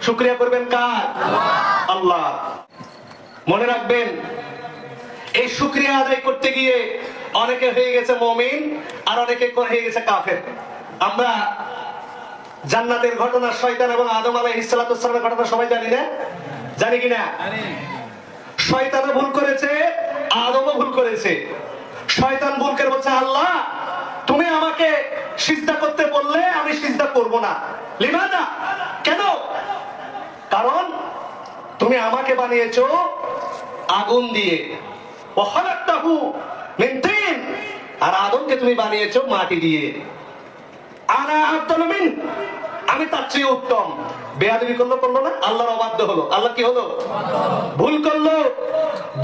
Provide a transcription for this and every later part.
শুকরিয়া করবেন কার? আল্লাহ। মনে রাখবেন, এই শুকরিয়া আদায় করতে গিয়ে অনেকে হয়ে গেছে মুমিন আর অনেকে হয়ে গেছে কাফের। আমরা জান্নাতের ঘটনা, শয়তান এবং আদম আলাইহিস সালাতু ওয়াসসালামের ঘটনা সবাই জানি না? জানি কিনা? শয়তানও ভুল করেছে, আদমও ভুল করেছে। শয়তান ভুল করে বলছে, আল্লাহ তুমি আমাকে সিজদা করতে বললে আমি সিজদা করব না। লিমাযা? কেন? কারণ তুমি আমাকে বানিয়েছো আগুন দিয়ে, ওয়া খালাকতাহু মিন তিন, আর আদমকে তুমি বানিয়েছো মাটি দিয়ে। আনা আফদালু মিন, আমি তার চেয়ে উত্তম। বেয়াদবি করলো না? আল্লাহর অবাধ্য হলো। আল্লাহ কি হলো? ভুল করলো।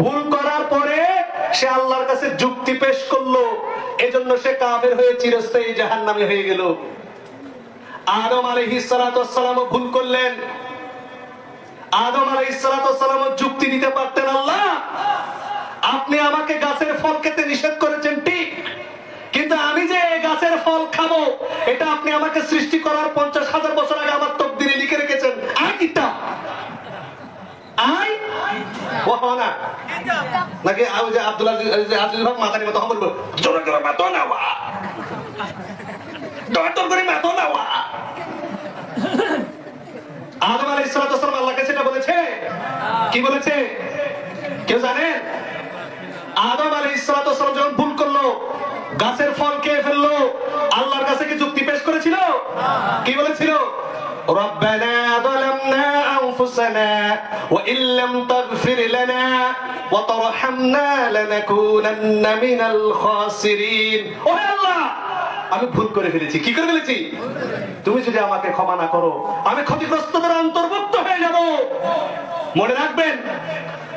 ভুল করার পরে সে আল্লাহর কাছে যুক্তি পেশ করলো, এজন্য সে কাফের হয়ে চিরস্থায়ী জাহান্নামী হয়ে গেল। আদম আলাইহিস সালাতু ওয়াসসালামও ভুল করলেন। আদম আলাইহিস সালাতু ওয়াসসালামও যুক্তি দিতে পারতেন, আল্লাহ আপনি আমাকে গাছের ফল খেতে নিষেধ করেছেন ঠিক, কিন্তু আমি যে গাছের ফল খাবো এটা আপনি আমাকে সৃষ্টি করার 50,000 বছর আগে আমার তকদিরে লিখে রেখেছেন। আই কিতাব, আই ওয়াহানা নাকি আব্দুল আজিজ ভাই মাথার মতো বলবো, জোরে জোরে মাতো না ওয়া, ডক্টর করে মাতো না ওয়া। আদম আলাইহিস সালাতু ওয়াসসালাম আল্লাহকে সেটা বলেছে? কি বলেছে কেউ জানেন? আদম আলাইহিস সালাতু ওয়াসসালাম যখন ভুল করলো, গাছের ফল খেয়ে ফেললো, আল্লাহর কাছে কি যুক্তি পেশ করেছিল? কি বলেছিল? রব্বানা যালামনা আনফুসানা ওয়া ইল্লাম তাগফির লানা ওয়া তারহামনা লানাকুনান্না মিনাল খাসিরিন। ও আল্লাহ, আমি ভুল করে ফেলেছি। কি করে ফেলেছি? তুমি যদি আমাকে ক্ষমা না করো আমি ক্ষতিগ্রস্তদের অন্তর্ভুক্ত হয়ে যাব। মনে রাখবেন,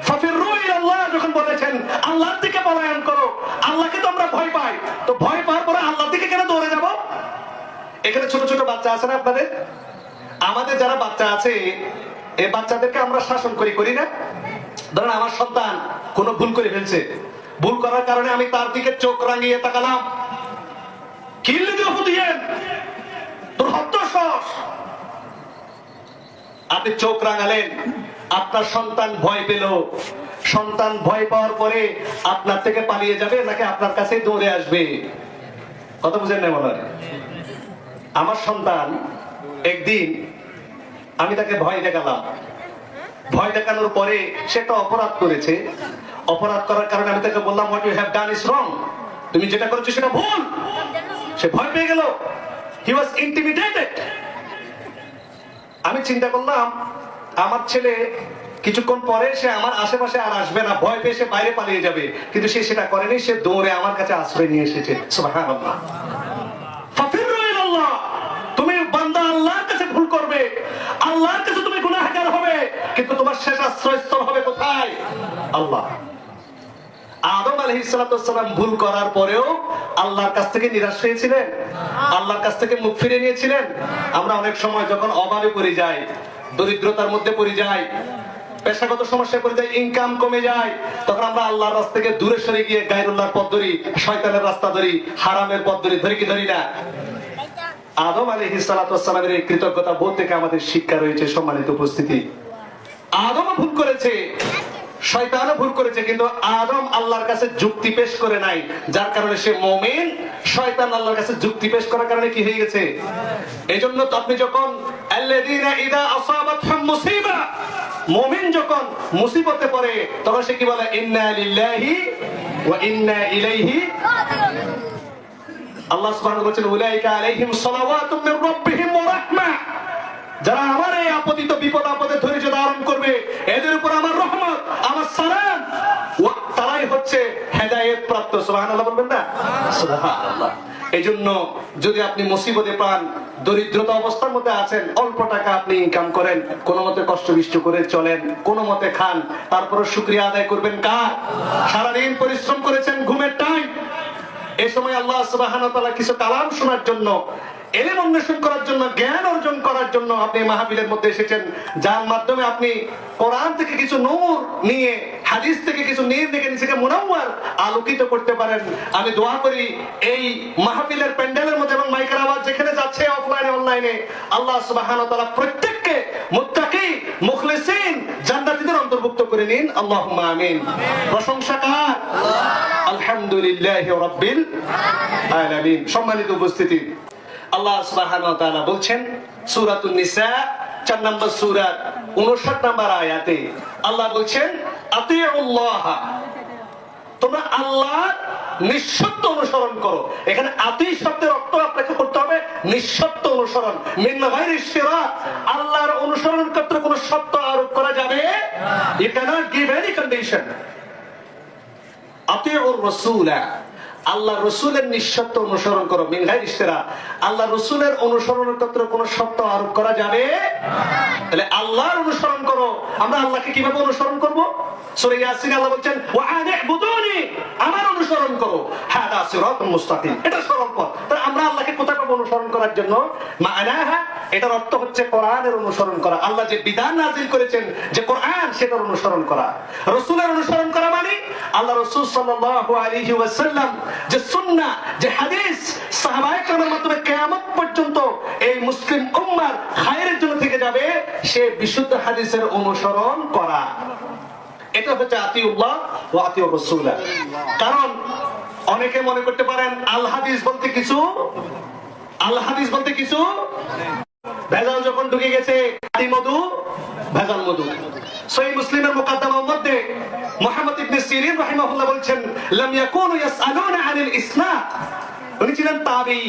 ফাফিরু ইলাল্লাহ যখন বলেছেন আল্লাহর দিকে পলায়ন করো, আল্লাহকে তো আমরা ভয় পাই, তো ভয় পাওয়ার পরে আল্লাহর দিকে কেন দৌড়ে যাব? এখানে ছোট ছোট বাচ্চা আছে না আপনাদের? আমাদের যারা বাচ্চা আছে এই বাচ্চাদেরকে আমরা শাসন করি না? ধরেন আমার সন্তান কোনো ভুল করে ফেলছে, ভুল করার কারণে আমি তার দিকে চোখ রাঙিয়ে তাকালাম, কিল্লি দিয়ে হুদিয়েন তোর হত্যা। আপনি চোখ রাঙালেন, আপনার সন্তান ভয় পেল। সন্তান ভয় পাওয়ার পরে আপনার থেকে পালিয়ে যাবে নাকি আপনার কাছে দৌড়ে আসবে? কথা বুঝেন না মনে হয়? আমার সন্তান একদিন আমি তাকে ভয় দেখালাম, ভয় দেখানোর পরে সে একটা অপরাধ করেছে। অপরাধ করার কারণে আমি তাকে বললাম what you have done is wrong, তুমি যেটা করেছো সেটা ভুল। সে ভয় পেয়ে গেল, হি ওয়াজ ইন্টিমিডেটেড। আমি চিন্তা করলাম আমার ছেলে কিছুক্ষণ পরে সে আমার আশেপাশে আর আসবে না, ভয় পেয়ে সে বাইরে পালিয়ে যাবে, কিন্তু সে সেটা করেনি, সে দৌড়ে আমার কাছে আশ্রয় নিয়ে এসেছে। সুবহানাল্লাহ। ফাফিরু ইলাল্লাহ, তুমি বান্দা আল্লাহর কাছে ভুল করবে, আল্লাহর কাছে তুমি গুনাহগার হবে, কিন্তু তোমার শেষ আশ্রয়স্থল হবে কোথায়? আল্লাহ। আদম আলাইহিস সালাতু ওয়াসসালাম ভুল করার পরেও আল্লাহর কাছ থেকে নিরাশ হয়েছিলেন, আল্লাহর কাছ থেকে মুখ ফিরে নিয়েছিলেন। আমরা অনেক সময় যখন অভাবে পড়ে যাই, দরিদ্রতার মধ্যে পড়ে যাই, পেশাগত সমস্যায় পড়ে যাই, ইনকাম কমে যায়, তখন আমরা আল্লাহর রাস্তা থেকে দূরে সরে গিয়ে গায়রুল্লাহর পথ ধরি, শয়তানের রাস্তা ধরি, হারামের পথ ধরি কি ধরি না? আদম আলাইহিস সালাতু ওয়াসসালামের এই কৃতজ্ঞতা বোধ থেকে আমাদের শিক্ষা রয়েছে। সম্মানিত উপস্থিতি, আদমও ভুল করেছে, শয়তানও ভুল করেছে, কিন্তু আদম আল্লাহর কাছে যুক্তি পেশ করে নাই, যার কারণে সে মুমিন। শয়তান আল্লাহর কাছে যুক্তি পেশ করার কারণে কি হয়ে গেছে? এজন্য তো আপনি যখন আল্লাযীনা ইযা আসাবাতহুম মুসিবা, মুমিন যখন মুসিবতে পড়ে তখন সে কি বলে? ইন্না লিল্লাহি ওয়া ইন্না ইলাইহি রাজিউন। আল্লাহ সুবহানাহু ওয়া তাআলা বলেন উলাইকা আলাইহিম সালাওয়াতুম মির রাব্বিহিম ওয়া রাহমা, যারা আমার এই আপতিত বিপদ আপদে ধৈর্য ধারণ করবে এদের উপর আমার রহমত, আমার সালাম, তারাই হচ্ছে হেদায়েত প্রাপ্ত। সুবহানাল্লাহ বলবেন না? সুবহানাল্লাহ। এইজন্য যদি আপনি মুসিবতে পান, দরিদ্রতা অবস্থার মধ্যে আছেন, অল্প টাকা আপনি ইনকাম করেন, কোন মতে কষ্ট বিষ্ট করে চলেন, কোন মতে খান, তারপরে শুকরিয়া আদায় করবেন কার? সারাদিন পরিশ্রম করেছেন, ঘুমের টাইম, এই সময় আল্লাহ সুবহানাহু ওয়া তাআলা কিছু কালাম শোনার জন্য, ইলম অন্বেষণ করার জন্য, জ্ঞান অর্জন করার জন্য আপনি মাহফিলের মধ্যে এসেছেন, যার মাধ্যমে আপনি কোরআন থেকে কিছু নূর নিয়ে, হাদিস থেকে কিছু নিয়ে নিজেকে মুনাওয়ার আলোকিত করতে পারেন। আমি দোয়া করি এই মাহফিলের প্যান্ডেলের মধ্যে এবং মাইকের আওয়াজ যেখানে যাচ্ছে অফলাইনে অনলাইনে, আল্লাহ সুবহানাহু ওয়া তাআলা প্রত্যেককে মুত্তাকি বলে নিন আল্লাহুম্মা আমিন। প্রশংসা কার? আলহামদুলিল্লাহি রাব্বিল আলামিন। সম্মানিত উপস্থিতি, আল্লাহ সুবহানাহু ওয়া তাআলা বলছেন সূরাতুন নিসা 4 নম্বর সূরা 59 নম্বর আয়াতে আল্লাহ বলছেন আতিউল্লাহ, তোমরা আল্লাহর নিঃশর্ত অনুসরণ করো। এখানে আতি শব্দের অর্থ আপনাকে করতে হবে নিঃশর্ত অনুসরণ, মিন গায়রি ইশতিরাক। আল্লাহর অনুসরণ করতে কোনো শর্ত আরোপ করা যাবে না। You cannot give any condition. Atiur রাসূলা, আল্লাহ রসুলের নিঃশর্ত অনুসরণ করো, মিন গায়রি ইশতিরাক। আল্লাহ রসুলের অনুসরণের ক্ষেত্রে কোনো শর্ত আরোপ করা যাবে না। তাহলে আল্লাহর অনুসরণ করো। আমরা আল্লাহকে কিভাবে অনুসরণ করব? সূরা ইয়াসিনে আল্লাহ বলেন ওয়া আনি'বুদুনি, আমার অনুসরণ করো, হাদা সিরাতুল মুস্তাকিম, এটা সরল পথ। তাহলে আমরা আল্লাহকে কোথায় পাবো অনুসরণ করার জন্য? মা'নাহা, এটার অর্থ হচ্ছে কোরআনের অনুসরণ করা। আল্লাহ যে বিধান নাযিল করেছেন, যে কোরআন, সেটার অনুসরণ করা। রাসূলের অনুসরণ করা মানে আল্লাহ রাসূল সাল্লাল্লাহু আলাইহি ওয়াসাল্লাম যে সুন্নাহ, যে হাদিস সাহাবায়ে কেরামের মাধ্যমে কিয়ামত পর্যন্ত এই মুসলিম উম্মার খায়রের জন্য থেকে যাবে, সে বিশুদ্ধ হাদিসের অনুসরণ করা। এটা হচ্ছে আতিউল্লাহ ওয়া আতিউর রাসূল। কারণ অনেকে মনে করতে পারেন আল হাদিস বলতে কিছু, আল হাদিস বলতে কিছু ভেজাল যখন ঢুকে গেছে, আদি মধু ভেজাল মধু। সহিহ মুসলিমের মুকাদ্দমার মধ্যে মুহাম্মদ ইবনে সিরিন রাহিমাহুল্লাহ বলছেন লাম ইয়াকুনু ইয়াসআলুনা আনিল ইসনাদ, উনি ছিলেন তাবেঈ।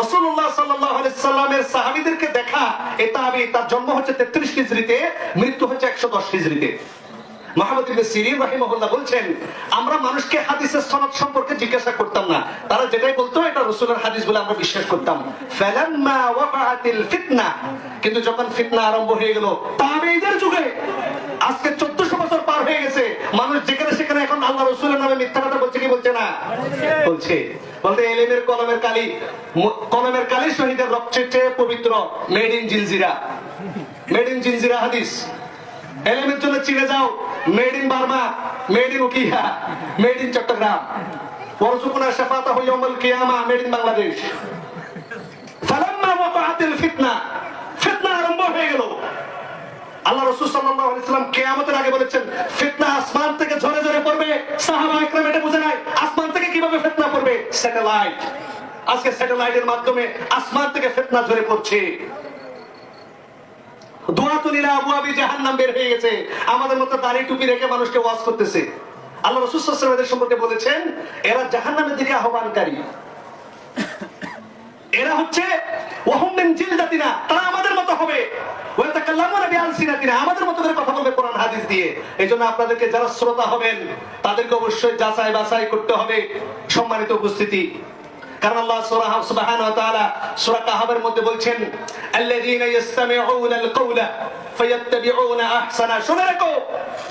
রাসূলুল্লাহ সাল্লাল্লাহু আলাইহি সাল্লামের সাহাবীদেরকে দেখা এই তাবেঈ, তার জন্ম হচ্ছে 33 হিজরিতে, মৃত্যু হচ্ছে 110 হিজরিতে। মুহাম্মদ ইবনে সিরিন রাহিমাহুল্লাহ বলছেন আমরা মানুষকে হাদিসের সনদ সম্পর্কে জিজ্ঞাসা করতাম না, তারা যেটাই বলতো এটা রাসূলের হাদিস বলে আমরা বিশ্বাস করতাম। ফালাম্মা ওয়াকাআতিল ফিতনা, কিন্তু যখন ফিতনা আরম্ভ হয়ে গেল তাবেঈদের যুগে, আজকে 1400 বছর পার হয়ে গেছে, মানুষ যেখানে সেখানে এখন আল্লাহ রাসূলের নামে মিথ্যা কথা বলছে কি বলছে না? বলছে। বলতে এলেমের কলমের কালি, কলমের কালি শহীদের রক্তের চেয়ে পবিত্র, made in Jinjira, made in Jinjira হাদিস। এলেমের জন্য চীনে যাও, made in Burma, made in Ukhia, made in Chattogram. ওয়ারজুকুনা শাফাতাহু ইয়াউমাল কিয়ামা, মেড ইন বাংলাদেশ। ফালাম্মা ওয়াকাআতিল ফিতনা, ফিতনা আরম্ভ হয়ে গেল। আল্লাহ রাসূল সাল্লাল্লাহু আলাইহি সাল্লাম কিয়ামতের আগে বলেছেন ফিতনা আসমান থেকে ঝরে ঝরে পড়বে। সাহাবায়ে কেরাম এটা বুঝে নাই, আসমান থেকে কিভাবে ফিতনা পড়বে? স্যাটেলাইট। আজকে স্যাটেলাইটের মাধ্যমে আসমান থেকে ফিতনা ঝরে পড়ছে। দুআতুন ইলা আবওয়াবি জাহান্নাম বের হয়ে গেছে। আমাদের মতো দাড়ি টুপি রেখে মানুষকে ওয়াজ করতেছে। আল্লাহ রাসূল সাল্লাল্লাহু আলাইহি ওয়াসাল্লাম সম্পর্কে বলেছেন এরা জাহান্নামের দিকে আহ্বানকারী। এরা হচ্ছে ওয়াহুম মিন জিলদাতিনা, তারা আমাদের মতো হবে। ওয়া তাকাল্লামুনা বিআলসিনাতিনা, আমাদের মতো করে কথা বলবে কোরআন হাদিস দিয়ে। এইজন্য আপনাদেরকে যারা শ্রোতা হবেন তাদেরকে অবশ্যই যাচাই বাছাই করতে হবে। সম্মানিত উপস্থিতি, কারণ আল্লাহ সুবহানাহু ওয়া তাআলা সূরা কাহাফের মধ্যে বলছেন আল্লাযীনা ইসতামিউনাল কাওলা ফায়াত্তাবিউনা আহসানা। শুনে রাখো,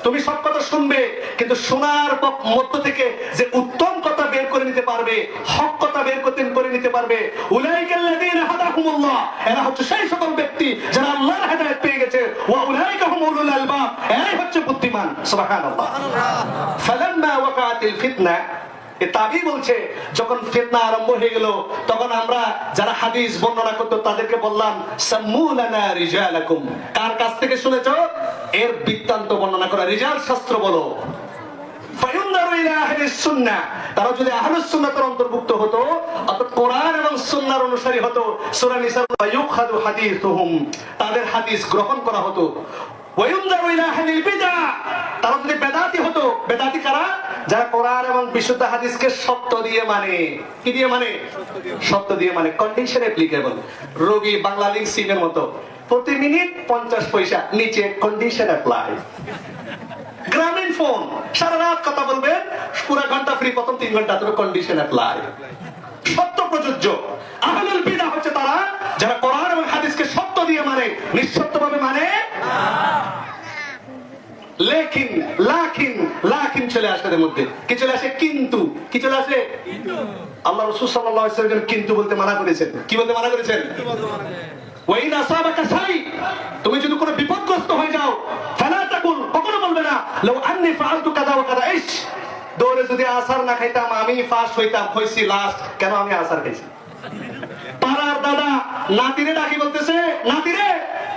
তুমি সব কথা শুনবে, কিন্তু শোনার মধ্য থেকে যে উত্তম কথা বের করে নিতে পারবে, হক কথা বের করে নিতে পারবে, উলাইকাল্লাযীনা হাদাহুমুল্লাহ, এরা হচ্ছে সেই সকল ব্যক্তি যারা আল্লাহর হেদায়েত পেয়ে গেছে। ওয়া উলাইকা হুমুল উলুল আলবাব, এরাই হচ্ছে বুদ্ধিমান। সুবহানাল্লাহ। ফালাম্মা ওয়াকাআতিল ফিতনা, তাবি বলছে যখন ফিতনা আরম্ভ হয়ে গেল, তখন আমরা যারা হাদিস বর্ণনা করতো তাদেরকে বললাম সাম্মু লানা রিজালাকুম, কার কাছ থেকে শুনেছো এর বৃত্তান্ত বর্ণনা করা, রিজাল শাস্ত্র বলো। ফায়ুনদারু ইলা আহলিস সুন্নাহ, তারা যদি আহলুস সুন্নাতের অন্তর্ভুক্ত হতো, অর্থাৎ কোরআন এবং সুন্নাহর অনুসারী হতো, সূরা নিসা ইউখাযু হাদিসুহুম, তাদের হাদিস গ্রহণ করা হতো। ওয়ায়ুনদারু ইলা আহলিল বিদআহ, তারা যদি বেদাতি হতো, বেদাতি কারা? যারা কোরআন এবং বিশুদ্ধ হাদিসকে সত্য দিয়ে মানে। কি দিয়ে মানে? সত্য দিয়ে মানে। Condition applicable. রোগী বাংলা লিংক সিমের মতো প্রতি মিনিট 50 পয়সা, নিচে কন্ডিশন অ্যাপ্লাই। গ্রামীণ ফোন সারা রাত কথা বলবেন, পুরো ঘন্টা ফ্রি, প্রথম 3 ঘন্টা, তবে কন্ডিশন অ্যাপ্লাই। সত্য প্রযোজ্য। আহলুল বিদআহ হচ্ছে তারা যারা কোরআন এবং হাদিসকে সত্য দিয়ে মানে, নিঃসত্যভাবে মানে। লেকিন লাকিন লাকিন চলে আসে এর মধ্যে। কি চলে আসে? কিন্তু। কি চলে আসে? আল্লাহ রাসূল সাল্লাল্লাহু আলাইহি ওয়াসাল্লাম কিন্তু বলতে মানা করেছেন। কি বলতে মানা করেছেন? ওয়া ইন আসাবাকা শাই, তুমি যদি কোনো বিপদগ্রস্ত হয়ে যাও, ফালা তাকুল, কখনো বলবে না লাউ আন্নী ফাআলতু কাযা ওয়া কাযা, ইশ দৌড়ে যদি আসার না খাইতাম আমি ফাঁস হইতাম, হইছি লাস্ট, কেন আমি আসার খাইছি। পাড়ার দাদা নাতিরে ডাকি বলতেছে, নাতিরে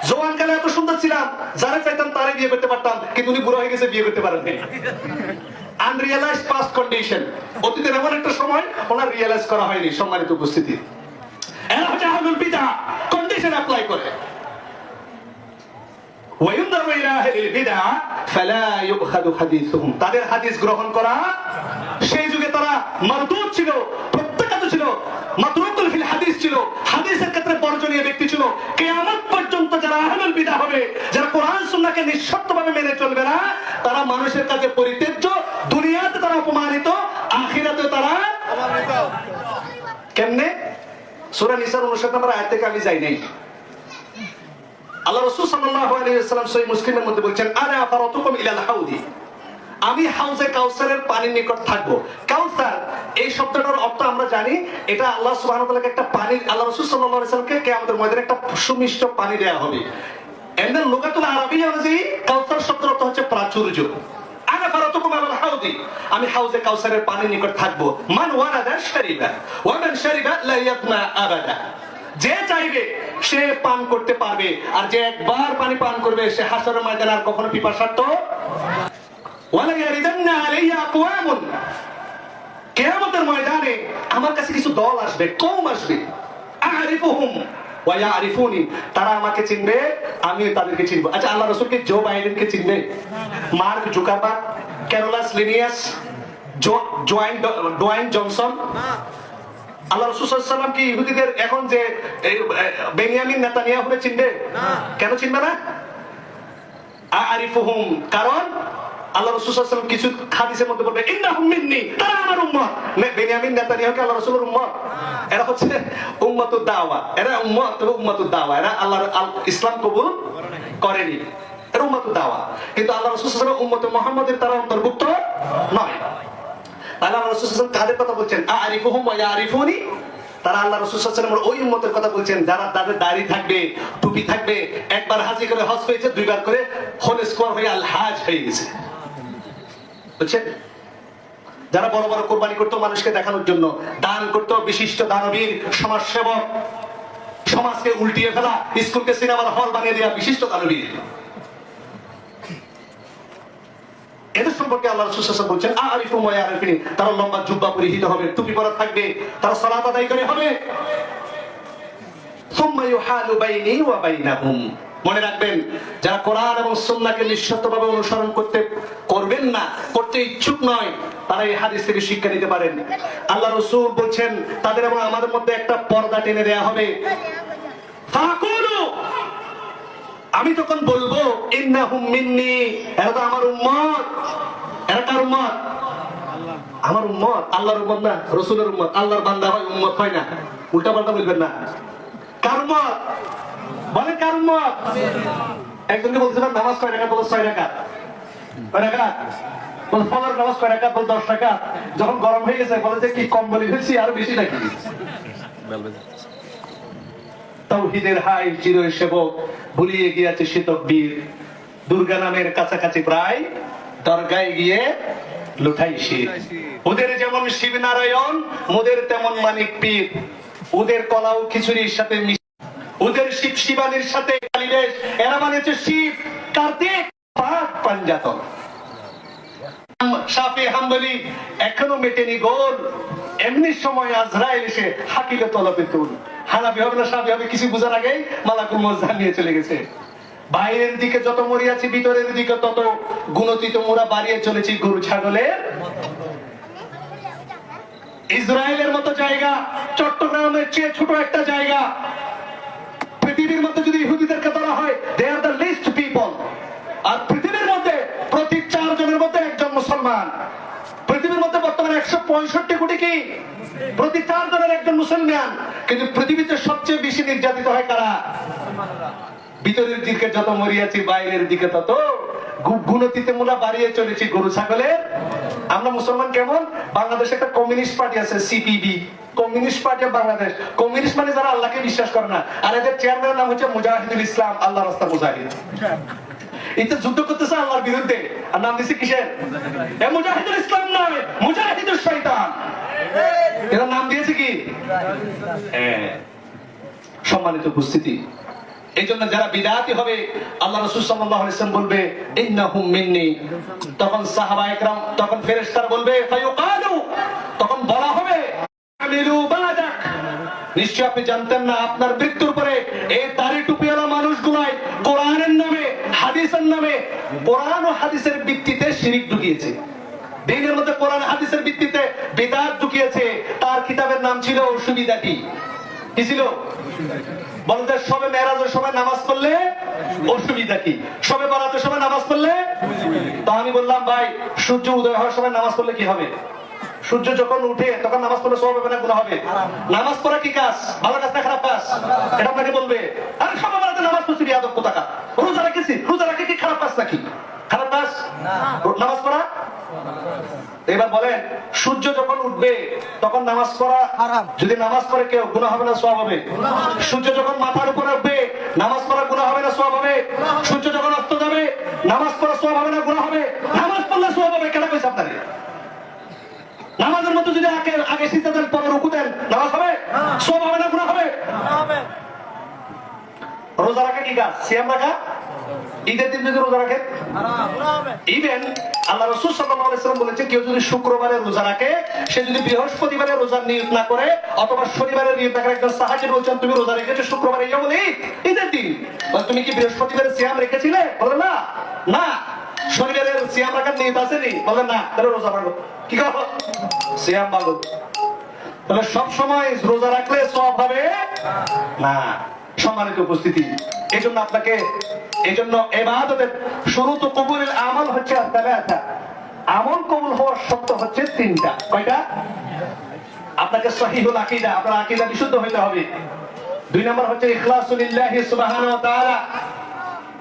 জওয়ানকালে এত সুন্দর ছিলাম, যারা চাইতাম তারাই বিয়ে করতে পারতাম, কিন্তু উনি বুড়ো হয়ে গেছে, বিয়ে করতে পারেন নাই। আনরিয়ালাইজড পাস্ট কন্ডিশন, অতীতের এমন একটা সময় ওনার রিয়েলাইজ করা হয়নি। সম্মানিত উপস্থিতি, এরা হচ্ছে আহলুল বিদআহ, কন্ডিশন অ্যাপ্লাই করে। ওয়ায়ুনদারু ইলা আহলিল বিদআহ ফালা ইউখাযু হাদিসুহুম, তাদের হাদিস গ্রহণ করা, সেই যুগে তারা মারদুদ ছিল, প্রত্যাখ্যাত ছিল, মাতরুকুল ফিল হাদিস ছিল, হাদিসের ক্ষেত্রে বর্জনীয় ব্যক্তি ছিল। কিয়ামত পর্যন্ত যারা আহলুল বিদআহ হবে, যারা কোরআন সুন্নাহকে নিঃশর্তভাবে মেনে চলবে না, তারা মানুষের কাছে পরিত্যাজ্য, দুনিয়াতে তারা অপমানিত, আখিরাতে তারা অপমানিত। কেমনে? সূরা নিসার 59 নম্বর আয়াত থেকে আমি যাই নাই। আল্লাহ রাসূল সাল্লাল্লাহু আলাইহি ওয়াসাল্লাম সহিহ মুসলিমের মধ্যে বলেছেন, আনা ফারাতুকুম ইলাল হাউদি, আমি হাউজে কাউসারের পানির নিকট থাকবো। কাউসার এই শব্দটার অর্থ আমরা জানি, এটা আল্লাহ সুবহানাহু ওয়া তাআলা একটা পানি, আল্লাহ রাসূল সাল্লাল্লাহু আলাইহি ওয়াসাল্লামকে কিয়ামতের ময়দানে একটা সুমিষ্ট পানি দেয়া হবে। এন্ড লুগাতুল আরাবিয়া অনুযায়ী কাউসার শব্দের অর্থ হচ্ছে প্রাচুর্য। আনা ফারাতুকুম ইলাল হাউদি, আমি হাউজে কাউসারের পানির নিকট থাকবো। মান ওয়ারাদা শারিবা ওয়া মান শারিবা লা ইয়াতমা আবাদা, যে চাইবে সে পান করতে পারবে, আর যে একবার পানি পান করবে সে হাসরের ময়দানে আর কখনো পিপাসার্থ ওয়ালা ইয়ারিদান্না আলাইয়া আকওয়ামুন, কিয়ামতের ময়দানে আমার কাছে কিছু দল আসবে, কওম আসবে, আরিফুহুম ওয়া ইয়ারিফুনি, তারা আমাকে চিনবে, আমি তাদেরকে চিনব। আচ্ছা, আল্লাহ রাসূল কি জো বাইডেনকে চিনবে? Mark Zuckerberg, Carolus Linnaeus, Dwayne Johnson? আল্লাহ রাসূল সাল্লাল্লাহু আলাইহি ওয়াসাল্লাম কি ইহুদিদের এখন যে বেনিয়ামিন নেতানিয়াহুকে চিনবে? কেন চিনবে না? আরিফুহুম, কারণ আল্লাহ রাসূল সাল্লাল্লাহু আলাইহি ওয়াসাল্লাম কিছু হাদিসের মধ্যে বলবে ইন্নাহুম মিন্নি, তারা আমার উম্মত। বেনিয়ামিন নেতানিয়াহুকে আল্লাহ রাসূলের উম্মত? এরা হচ্ছে উম্মতুদ দাওয়া, এরা উম্মতুদ দাওয়া, এরা আল্লাহর ইসলাম কবুল করেনি, এরা উম্মতুদ দাওয়া। কিন্তু আল্লাহ রাসূল সাল্লাল্লাহু আলাইহি ওয়াসাল্লাম উম্মতে মুহাম্মাদের তারা অন্তর্ভুক্ত নয়। আল্লাহ রাসূল সাল্লাল্লাহু আলাইহি ওয়াসাল্লাম কাদের কথা বলছেন? আরিফুহুম ওয়া ইয়ারিফুনি, তারা আল্লাহ রাসূল সাল্লাল্লাহু আলাইহি ওয়াসাল্লামের ওই উম্মতের কথা বলছেন যারা তাদের দাড়ি থাকবে, টুপি থাকবে, একবার হাজি করে হজ হয়েছে, দুইবার করে হোল স্কোয়ার হয়ে আল হাজ হয়ে গেছে, বুঝছেন? যারা বড় বড় কোরবানি করতো মানুষকে দেখানোর জন্য, দান করতো, বিশিষ্ট দানবীর, সমাজসেবক, সমাজকে উল্টিয়ে ফেলা, স্কুলকে সিনেমার হল বানিয়ে দেওয়া বিশিষ্ট দানবীর, এদের সম্পর্কে আল্লাহ রাসূল সাল্লাল্লাহু আলাইহি ওয়াসাল্লাম বলছেন আরিফুহুম ওয়া ইয়ারিফুনি, তারা লম্বা জুব্বা পরিহিত হবে, টুপি পরা থাকবে, তারা সালাত আদায় করে হবে। সুম্মা ইউহালু বাইনি ওয়া বাইনাহুম, মনে রাখবেন, যারা কোরআন এবং সুন্নাহকে নিঃশর্তভাবে অনুসরণ করবেন না, করতে ইচ্ছুক নয়, তারা এই হাদিস থেকে শিক্ষা নিতে পারেন। আল্লাহ রাসূল বলছেন তাদের এবং আমাদের মধ্যে একটা পর্দা টেনে দেয়া হবে। ফাকুলু, আমি তখন বলবো ইন্নাহুম মিন্নি, এরা তো আমার উম্মত। এরা কার উম্মত? আমার উম্মত, আল্লাহর উম্মত না, রাসূলের উম্মত। আল্লাহর বান্দা হয়, উম্মত হয় না, উল্টা পাল্টা বলবেন না। কার উম্মত? বলেন কার উম্মত? একজনকে বলছিলাম নামাজ কয় রাকাত, বলে 6 রাকাত। কয় রাকাত? বলে ফজর নামাজ কয় রাকাত, বলে 10 রাকাত। যখন গরম হয়ে গেছে বলে যে কি কম বলে ফেলছি, আরো বেশি নাকি? তাওহীদের হাই চির সেবক, ভুলিয়ে গিয়েছে সে তকবীর, দুর্গা নামের কাছাকাছি প্রায়, দরগায় গিয়ে লুঠাই শির। ওদের যেমন শিব নারায়ণ, মোদের তেমন মানিক পীর, ওদের কলাও খিচুড়ির সাথে ওদের শিব শিবানীর সাথে কালিবেশ, এরা মানেছে শিব কার্তিক পাক পাঞ্জাতন। শাফি হাম্বলি এখনো মেটেনি গোল, এমনি সময় আজরাইল এসে হাকিলে তলবে তুল। হানাফি হবে না শাফি হবে কিছু বুঝার আগেই মালাকুল মউত জানিয়ে চলে গেছে। বাইরের দিকে যত মরিয়াছি, ভিতরের দিকে তত গুণতিত মোরা বাড়িয়ে চলেছি গরু ছাগলের। ইসরায়েলের মতো জায়গা চট্টগ্রামের চেয়ে ছোট একটা জায়গা, পৃথিবীর মধ্যে যদি ইহুদিদেরকে ধরা হয়, দে আর দ্য লিস্ট পিপল। আর পৃথিবীর মধ্যে প্রতি 4 জনের মধ্যে একজন মুসলমান। পৃথিবীর মধ্যে বর্তমানে 165 কোটি কি, প্রতি 4 জনের একজন মুসলমান। কিন্তু পৃথিবীতে সবচেয়ে বেশি নির্যাতিত হয় কারা? ভিতরের দিকে যত মরিয়াছি, বাইরের দিকে তত গুণতিতে মোলা বাড়িয়ে চলেছি গরু ছাগলের। আমরা মুসলমান কেমন? বাংলাদেশে একটা কমিউনিস্ট পার্টি আছে, CPB, communist party of Bangladesh. Communist মানে যারা আল্লাহকে বিশ্বাস করে না। আর এদের চেয়ারম্যানের নাম হচ্ছে মুজাহিদুল ইসলাম, আল্লাহ রাস্তা মুজাহিদ। এটা যুদ্ধ করতেছে আল্লাহর বিরুদ্ধে, আর নাম দিচ্ছে কিসের? মুজাহিদুল ইসলাম নয়, মুজাহিদুল শয়তান। এরা নাম দিয়েছে কি? সম্মানিত উপস্থিতি, এই জন্য যারা বিদআতি হবে আল্লাহ রাসূল সাল্লাল্লাহু আলাইহি ওয়াসাল্লাম বলবে ইন্নাহুম মিন্নি, তখন সাহাবায়ে কেরাম, তখন ফেরেশতারা বলবে ফায়ুকালু, তখন বলা হবে আমিলু বাদাক, নিশ্চয় আপনি জানতেন না আপনার মৃত্যুর পরে এই দাড়ি টুপিওয়ালা মানুষগুলাই কোরআনের নামে, হাদিসের নামে, কোরআন ও হাদিসের ভিত্তিতে শিরক ঢুকিয়েছে, দ্বীনের মধ্যে কোরআন হাদিসের ভিত্তিতে বিদআত ঢুকিয়েছে। তার কিতাবের নাম ছিল অসুবিধা কি ছিল? বলতে সবে মেরাজের সময় নামাজ পড়লে অসুবিধা কি, সবে বরাতের সময় নামাজ পড়লে। তো আমি বললাম ভাই, সূর্য উদয় হওয়ার সময় নামাজ পড়লে কি হবে? সূর্য যখন উঠে তখন নামাজ পড়লে সওয়াব হবে না গুনাহ হবে? নামাজ পড়া কি কাজ, ভালো কাজ না খারাপ কাজ? এটা আপনাকে বলবে। আরে সবে বরাতে নামাজ পড়ছি বিয়াদব কোথাকার, রোজা রেখেছি, রোজা রাখে কি খারাপ কাজ নাকি? খারাপ কাজ না নামাজ পড়া। এবার বলেন, সূর্য যখন উঠবে তখন নামাজ পড়া হারাম, যদি নামাজ পড়ে কেউ গুনাহ হবে না সওয়াব হবে? সূর্য যখন মাথার উপরে উঠবে নামাজ পড়া গুনাহ হবে না সওয়াব হবে? সূর্য যখন অস্ত যাবে নামাজ পড়া সওয়াব হবে না গুনাহ হবে? নামাজ পড়লে সওয়াব হবে। কেন কইছে আপনারে? নামাজের মধ্যে যদি আগে সিজদা দেন পরে রুকু দেন নামাজ হবে? সওয়াব হবে না গুনাহ হবে? রোজা রাখা কি কাজ? সিয়াম রাখা? ঈদের দিন যদি রোজা রাখে ইভেন আল্লাহ রাসূল সাল্লাল্লাহু আলাইহি ওয়াসাল্লাম বলেছে কেউ যদি শুক্রবারে রোজা রাখে, সে যদি বৃহস্পতিবারে রোজার নিয়ত না করে অথবা শনিবারে নিয়ত না করে, একজন সাহাবী বলছেন তুমি রোজা রেখেছো শুক্রবারে ইয়ামুল ঈদ, ঈদের দিন, বলে তুমি কি বৃহস্পতিবারে সিয়াম রেখেছিলে? বলে না। না। শনিবারে সিয়াম রাখার নিয়ত আসেনি? বলে না। তাহলে রোজা ভাঙো। কি করো? সিয়াম ভাঙো। তাহলে সব সময় রোজা রাখলে সওয়াব হবে না। সম্মানিত উপস্থিতি, এজন্য আপনাকে, এজন্য ইবাদতের শুরুত কবুলের আমল হচ্ছে সালাসা, আমল কবুল হওয়ার শর্ত হচ্ছে তিনটা। কয়টা? আপনাকে সহিহুল আকীদা, আপনার আকীদা বিশুদ্ধ হইতে হবে। 2 নাম্বার হচ্ছে ইখলাসু লিল্লাহি সুবহানাহু ওয়া তাআলা,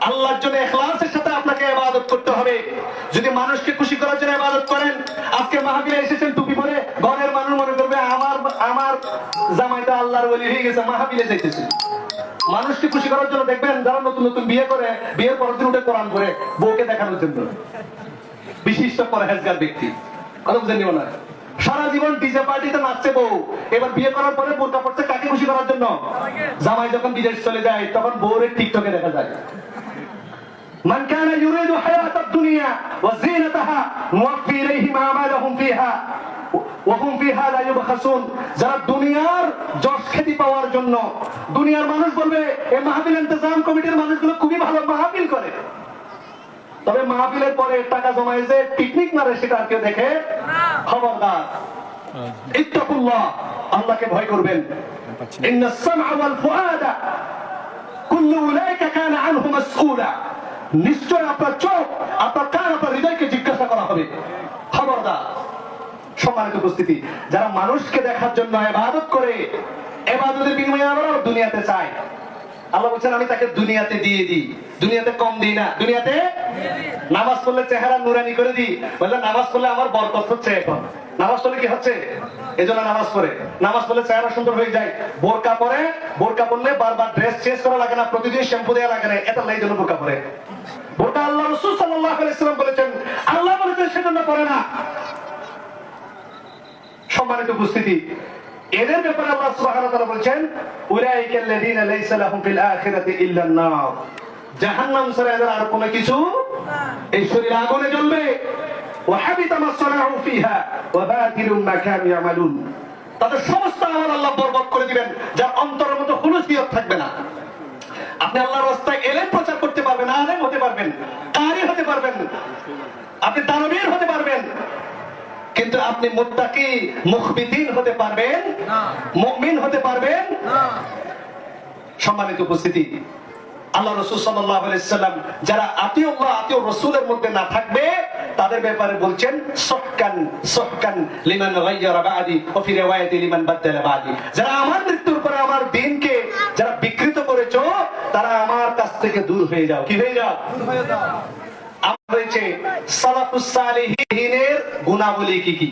আল্লাহর জন্য ইখলাসের সাথে আপনাকে ইবাদত করতে হবে। যদি মানুষকে খুশি করার জন্য ইবাদত করেন, আজকে মাহফিলে এসেছেন টুপি পরে, ঘরের মানুষ মনে করবে আমার জামাইটা আল্লাহর ওলি হয়ে গেছে, মাহফিলে যাইতেছে। মানুষকে খুশি করার জন্য দেখবেন যারা নতুন নতুন বিয়ে করে, বিয়ের পরের দিন উঠে কোরআন করে বউকে দেখানোর জন্য, বিশিষ্ট পরহেজগার ব্যক্তি, কথা বুঝে নিও না। সারা জীবন ডিজে পার্টিতে নাচছে বউ, এবার বিয়ে করার পরে বোরকা পড়ছে কাকে খুশি করার জন্য? জামাই যখন বিদেশ চলে যায় তখন বউরে টিকটকে দেখা যায়। মান কানা ইউরিদু হায়াতাদ দুনিয়া ওয়া যিনাতাহা নুওয়াফি ইলাইহিম আমালাহুম ফিহা ওয়া হুম ফিহা লা ইউবখাসুন, যারা দুনিয়ার যশ খ্যাতি পাওয়ার জন্য, দুনিয়ার মানুষ বলবে এই মাহফিল ইন্তজাম কমিটির মানুষগুলো খুবই ভালো মাহফিল করে, তবে মাহফিলের পরে টাকা জমায় যে পিকনিক মারে সেটা আর কেউ দেখে? খবরদার, ইত্তাকুল্লাহ, আল্লাহকে ভয় করবেন। ইন্নাস সামআ ওয়াল ফুআদা কুল্লু উলাইকা কানা আনহু মাসউলা, নিশ্চয় আপনার চোখ, আপনার কান, আপনার হৃদয়কে জিজ্ঞাসা করা হবে। খবরদার। সম্মানিত উপস্থিতি, যারা মানুষকে দেখার জন্য ইবাদত করে, ইবাদতের বিনিময়ে আমরা দুনিয়াতে চাই, আল্লাহ বলছেন আমি তাকে দুনিয়াতে দিয়ে দিই, দুনিয়াতে কম দিই না, দুনিয়াতে নামাজ পড়লে চেহারা নুরানি করে দিই। বললে নামাজ পড়লে আমার বরকত হচ্ছে, এখন নামাজ পড়লে কি হচ্ছে? এজন্য নামাজ পড়ে, নামাজ পড়লে চেহারা সুন্দর হয়ে যায়। বোরকা পরে, বোরকা পড়লে বারবার ড্রেস চেঞ্জ করা লাগে না, প্রতিদিন শ্যাম্পু দেওয়া লাগে না, এটা এই জন্য বোরকা পরে। বোরকা আল্লাহ রাসূল সাল্লাল্লাহু আলাইহি ওয়াসাল্লাম বলেছেন, আল্লাহ বলেছেন সেজন্য পড়ে না। সম্মানিত উপস্থিতি, এদের ব্যাপারে আল্লাহ সুবহানাহু ওয়া তাআলা বলেন উলাইকাল্লাযীনা লাইসা লাহুম ফিল আখিরাতি ইল্লান নার, জাহান্নাম ছাড়া এদের আর কোনো কিছু, এই শরীর আগুনে জ্বলবে। ওয়া হাবিতা মা সানাউ ফিহা ওয়া বাতিলুম মা কানু ইয়ামালুন, তাদের সমস্ত আমল আল্লাহ বরবাদ করে দিবেন, যার অন্তরের মধ্যে হুলুসিয়ত থাকবে না। আপনি আল্লাহর রাস্তায় এলেম প্রচার করতে পারবেন, আলেম হতে পারবেন, কারি হতে পারবেন, আপনি দানবীর হতে পারবেন, কিন্তু আপনি মুত্তাকি মুখবিতিন হতে পারবেন না, মুমিন হতে পারবেন না। সম্মানিত উপস্থিতি, আল্লাহ রাসূল সাল্লাল্লাহু আলাইহি ওয়াসাল্লাম যারা আতিউল্লাহ আতিউর রাসূলের মধ্যে না থাকবে তাদের ব্যাপারে বলছেন সুহকান সুহকান লিমান গায়্যারা বাদি ওয়া ফি রিওয়ায়াতি লিমান বাদদালা বাদি, যারা আমার মৃত্যুর পরে আমার দ্বীনকে যারা বিকৃত করেছো তারা আমার কাছ থেকে দূর হয়ে যাও। কি হয়ে যাও? দূর হয়ে যাও। রয়েছে সালাফুস সালিহিনের গুণাবলী কি কি?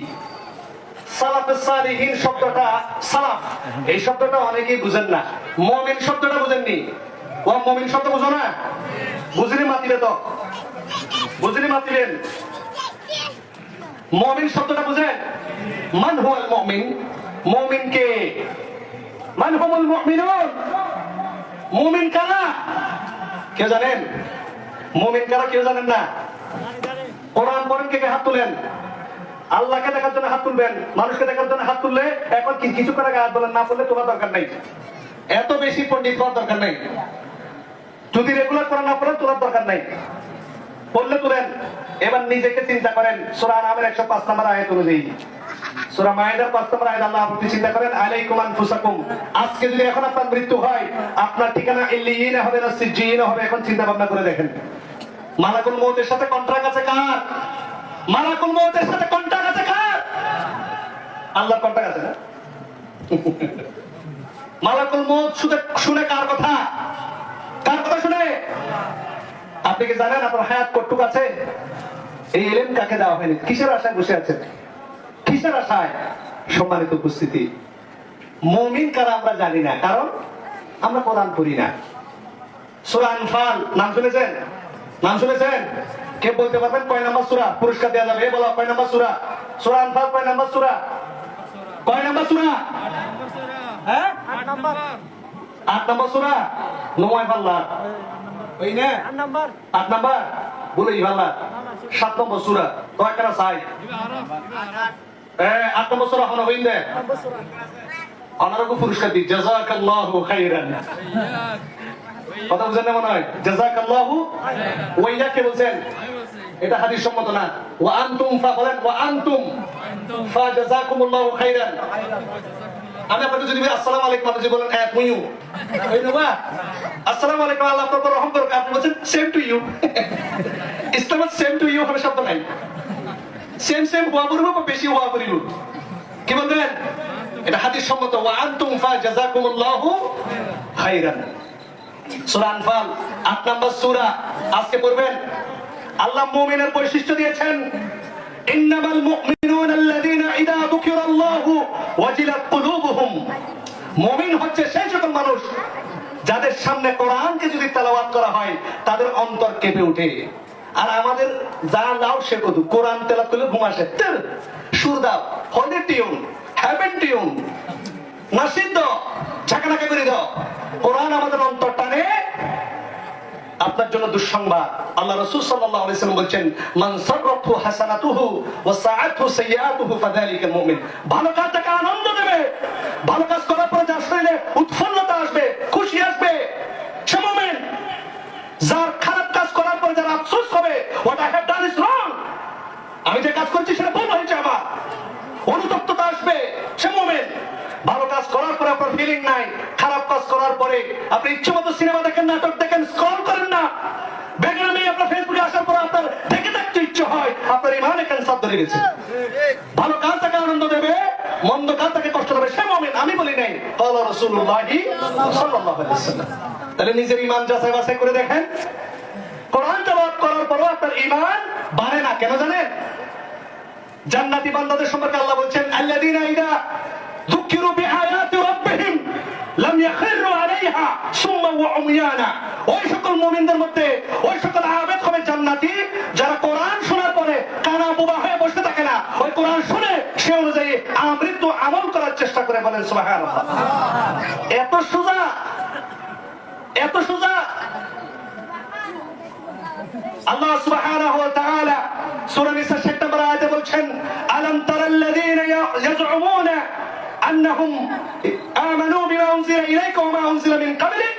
সালাফুস সালিহিন শব্দটা, সালাফ এই শব্দটা অনেকেই বুঝেন না। মুমিন শব্দটা বুঝেননি? ও মুমিন শব্দ বুঝো না? বুঝলি মাতিবে তো, বুঝলি মাতিবেন। মুমিন শব্দটা বুঝেন? মান হুয়াল মুমিন, মুমিন কে? মান হুমুল মুমিনুন, মুমিন কারা কেউ জানেন? মুমিন কারা কেউ জানেন না? কোরআন পড়েন, কে কে হাত তুলেন? আল্লাহকে দেখার জন্য হাত তুলবেন, মানুষকে দেখার জন্য হাত তুললে এখন কিছু করে হাত বলেন, না বললে তোলার দরকার নাই। এত বেশি পণ্ডিত হওয়ার দরকার নাই। যদি রেগুলার করা না পড়েন তোলার দরকার নাই, পড়লে তুলেন। এবার নিজেকে চিন্তা করেন, সূরা আনামের 105 নম্বর আয়াত অনুযায়ী, সূরা মায়েদার 5 নম্বর আয়াত, আল্লাহ আপনি চিন্তা করেন, আলাইকুম আনফুসাকুম, আজকে যদি এখন আপনার মৃত্যু হয়, আপনার ঠিকানা ইল্লিয়িনা হবে না সিজ্জিয়িনা হবে? এখন চিন্তা ভাবনা করে দেখেন। মালাকুল মউতের সাথে কন্ট্রাক্ট আছে কার? মালাকুল মউতের সাথে কন্ট্রাক্ট আছে কার? আল্লাহর কন্ট্রাক্ট আছে না? মালাকুল মউত শুনে কার কথা? কার কথা শুনে? আপনি কি জানেন আপনার হায়াত কতটুকু আছে? এই ইলম কাকে দেওয়া হয়নি? কিসের আশায় বসে আছেন? কিসের আশায়? সম্মানিত উপস্থিতি, মুমিন কারা আমরা জানি না, কারণ আমরা কোরআন পড়ি না। সূরা আনফাল নাম শুনেছেন? নাম শুনেছেন? কে বলতে পারবেন কয় নাম্বার সূরা? পুরস্কার দেওয়া যাবে। বলো কয় নাম্বার সূরা? সূরা আনফাল কয় নাম্বার সূরা? কয় নাম্বার সূরা? হ্যাঁ, 8 নাম্বার। 8 নাম্বার সূরা। নয় পাল্লা ওই না? 8 নাম্বার। 8 নাম্বার বলেই পাল্লা। 7 নম্বর সূরা। কয় কারা চাই? 8 নম্বর সূরা হলো হইন্দে। অনারকে পুরস্কার দিই, জাযাকাল্লাহু খাইরান। কথা বুঝেন না মনে হয়? জাযাকাল্লাহু ওয়াইলা কে বলছেন? এটা হাদিস সম্মত না। ওয়া আনতুম ফা বলেন, ওয়া আনতুম ফা জাযাকুমুল্লাহু খাইরান। আমি আপনাদের যদি আসসালামু আলাইকুম আপনি বলেন তুইও ওই না, আসসালামু আলাইকুম আল্লাহ আপনার রহম করুক, আপনি বলছেন সেম টু ইউ। ইসলামে সেম টু ইউ হবে শব্দ নাই। সেম সেম হওয়া পড়ব বা বেশি হওয়া পড়ব, কি বলবেন? এটা হাদিস সম্মত। ওয়া আনতুম ফা জাযাকুমুল্লাহু খাইরান। সূরা আনফাল 8 নম্বর সূরা আজকে পড়বেন। আল্লাহ মুমিনের বৈশিষ্ট্য দিয়েছেন, ইন্নামাল মুমিনুনা আল্লাযীনা ইযা যুকিরাল্লাহু ওয়াজিলাত কুলুবুহুম। মুমিন হচ্ছে সেই সকল মানুষ যাদের সামনে কোরআনকে যদি তেলাওয়াত করা হয় তাদের অন্তর কেঁপে ওঠে। আর আমাদের যা নাও সে কত কোরআন তেলাওয়াত করলে ঘুম আসে। সুর দাও, হলি টিউন, হ্যাভেন টিউন, নাশিদ দাও, ঝাঁকানাকা করে দাও। কোরআন আমাদের অন্তর টানে। আপনার জন্য দুঃসংবাদ, আল্লাহ রাসূল সাল্লাল্লাহু আলাইহি ওয়াসাল্লাম বলেন, মান সাররাতহু হাসানাতুহু ওয়া সাআতুহু সাইয়্যাতুহু ফাযালিকা মুমিন। ভালো কাজ তাকে আনন্দ দেবে, ভালো কাজ করার পরে যার শরীরে উৎফুল্লতা আসবে, খুশি আসবে, সে মুমিন। যার খারাপ কাজ করার পরে যার আফসোস হবে, what I have done is রং, আমি যে কাজ করছি সেটা ভুল হয়েছে, আমার অনুতপ্ততা আসবে, সে মুমিন। ভালো কাজ করার পরে আপনার ফিলিং নাই, খারাপ কাজ করার পরে আপনি ইচ্ছামতো সিনেমা দেখেন, নাটক দেখেন, স্ক্রল করেন না, বেগরামি আপনার ফেসবুকে আসার পর আপনার দেখে দেখতে ইচ্ছে হয়, আপনার ইমানে ক্যান্সার ধরে গেছে। ভালো কাজ তাকে আনন্দ দেবে, মন্দ কাজ তাকে কষ্ট দেবে, সে মুমিন। আমি বলি নাই, ক্বালা রাসূলুল্লাহি সাল্লাল্লাহু আলাইহি ওয়াসাল্লাম। তাহলে নিজের ঈমান যাচাই বাছাই করে দেখেন। কোরআন তেলাওয়াত করার পরও আপনার ঈমান বাড়ে না, কেন জানেন? জান্নাতি বান্দাদের সম্পর্কে আল্লাহ বলছেন, আল্লাযীনা ইযা যুকিরু বিআয়াতি রাব্বিহিম লাম ইয়াখিরু আলাইহা সুম্মা ওয়া উমিয়ানা। ওই সকল মুমিনদের মধ্যে ওই সকল আবেদ হবে জান্নাতি যারা কোরআন শোনার পরে কানা বোবা হয়ে বসে থাকে না, ওই কোরআন শুনে সে অনুযায়ী আমৃত আমল করার চেষ্টা করে। বলেন সুবহানাল্লাহ। এত সোজা, এত সোজা। আল্লাহ সুবহানাহু ওয়া তাআলা সূরা নিসা 6 নম্বর আয়াতে বলছেন, আলাম তারাল্লাযীনা ইয়াজউমুনা আন্নাহুম আমানু বিমা উনজিলা ইলাইকা ওয়া মা উনজিলা মিন ক্বাবলিক।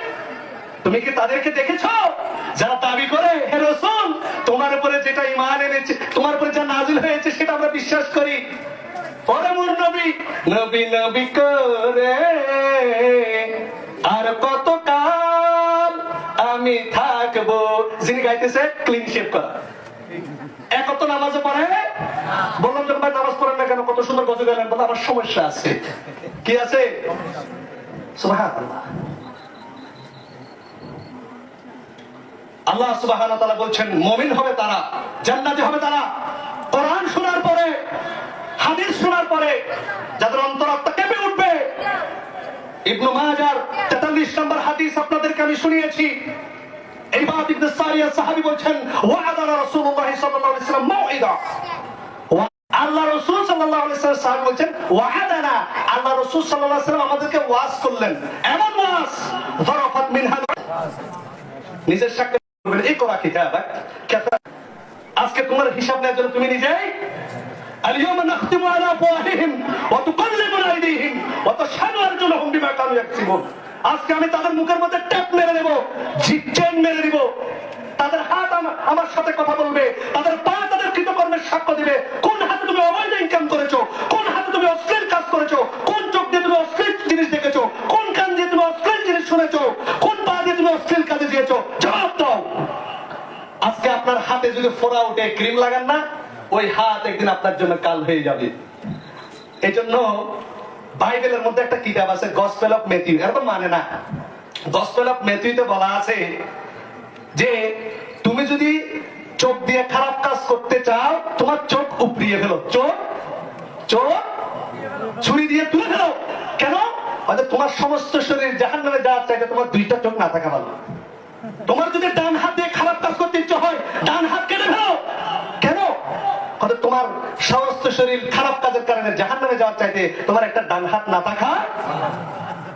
তুমি কি তাদেরকে দেখেছো যারা দাবি করে, হে রাসূল তোমার উপরে যেটা ঈমান এনেছে, তোমার উপরে যা নাযিল হয়েছে সেটা আমরা বিশ্বাস করি। ওরে মোর নবী, নবী নবী করে আর কত কাল আমি থাকবো। যিনি গাইতেছে ক্লিন শেভ করা, একত নামাজে পড়ে। বললাম যে ভাই নামাজ পড়েন না কেন, কত সুন্দর গজল গাইলেন। বলে আমার সমস্যা আছে। কি আছে? সুবহানাল্লাহ। আল্লাহ সুবহানাহু ওয়া তাআলা বলছেন, মুমিন হবে তারা, জান্নাতি হবে তারা কোরআন শোনার পরে, হাদিস শোনার পরে যাদের অন্তরাত্মা কেঁপে উঠবে। ইবনে মাজার 43 নম্বর হাদিস আপনাদেরকে আমি শুনিয়েছি। ইবাদ ইবনে সারিয়া সাহাবী বলছেন, ওয়া'আদা রাসূলুল্লাহ সাল্লাল্লাহু আলাইহি ওয়াসাল্লাম মাউইদা আল্লাহ রাসূল সাল্লাল্লাহু আলাইহি ওয়াসাল্লাম বলেন ওয়াহাদানা, আল্লাহ রাসূল সাল্লাল্লাহু আলাইহি ওয়াসাল্লাম আমাদেরকে ওয়াজ করলেন, এমন ওয়াজ যারাফাত মিনহা, নিজের সাক্ষাৎ করবেন এই করা কিতাবাক কাফা। আজকে তোমার হিসাব নেওয়ার জন্য তুমি নিজেই اليوم نختم على أفواههم وتكلمنا أيديهم وتشهد أرجلهم بما كانوا يكسبون। আজকে আমি তাদের মুখের মধ্যে ট্যাপ মেরে দেব, চেন মেরে দিব, তাদের হাত আমার সাথে কথা বলবে, তাদের পা তাদের কৃতকর্মের সাক্ষ্য দিবে। কোন হাতে তুমি অবৈধ ইনকাম করেছো, কোন হাতে তুমি অশ্লীল কাজ করেছো, কোন চোখ দিয়ে তুমি অশ্লীল জিনিস দেখেছো, কোন কান দিয়ে তুমি অশ্লীল জিনিস শুনেছো, কোন পা দিয়ে তুমি অশ্লীল কাজে দিয়েছো, জবাব দাও। আজকে আপনার হাতে যদি ফোড়া উঠে ক্রিম লাগান না, ওই হাত একদিন আপনার জন্য কাল হয়ে যাবে। এই জন্য বাইবেলের মধ্যে একটা কিতাব আছে গসপেল অফ ম্যাথিউ, এরকম মানে না, গসপেল অফ ম্যাথিউতে বলা আছে যে তুমি যদি চোখ দিয়ে খারাপ কাজ করতে চাও, তোমার চোখ উপড়িয়ে ফেলো, চোখ ছুরি দিয়ে তুলে ফেলো। কেন? তোমার সমস্ত শরীর জাহান্নামে যাওয়ার চাইতে তোমার দুইটা চোখ না থাকা ভালো। তোমার যদি ডান হাত দিয়ে খারাপ কাজ করতে ইচ্ছে হয়, ডান হাত কেটে ফেলো। কেন? তোমার সমস্ত শরীর খারাপ কাজের কারণে জাহান্নামে যাওয়ার চাইতে তোমার একটা ডান হাত না থাকা।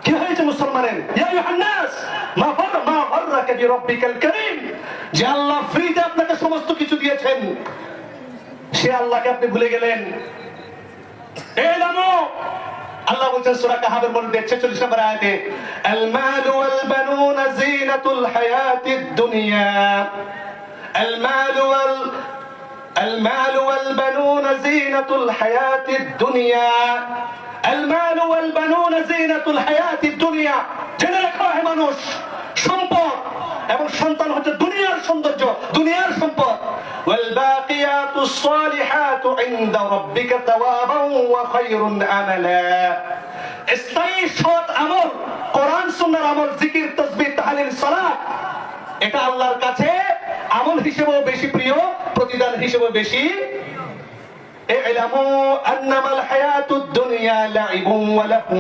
কি হয়েছে মুসলমানের? ইয়া আইয়ুহান নাস মা ফাররাকা বিরাব্বিকাল কারীম, যে আল্লাহ ফ্রিতে আপনাকে সমস্ত কিছু দিয়েছেন, সে আল্লাহকে আপনি ভুলে গেলেন। এই নামো আল্লাহ বলছেন সূরা কাহাফের মধ্যে 46 নম্বর আয়াতে, আল মালু ওয়াল বানুনা যিনাতুল হায়াতিদ দুনিয়া, আল মালু والبنون زينة الحياة الدنيا, المال والبنون زينة الحياة الدنيا। জেনে রাখো হে মানুষ, সম্পদ এবং সন্তান হচ্ছে দুনিয়ার সৌন্দর্য, দুনিয়ার সম্পদ। والباقيات الصالحات عند ربك ثوابا وخير عملا। স্থায়ী সৎ আমল, কোরআন সুন্নাহর আমল, জিকির, তাসবিহ, তাহলিল, সালাত, এটা আল্লাহর কাছে আমল হিসেবেও বেশি প্রিয়, প্রতিদান হিসেবে বেশি। ইলামু আন্নামাল হায়াতুদ দুনিয়া লাইবুন ওয়া লাহু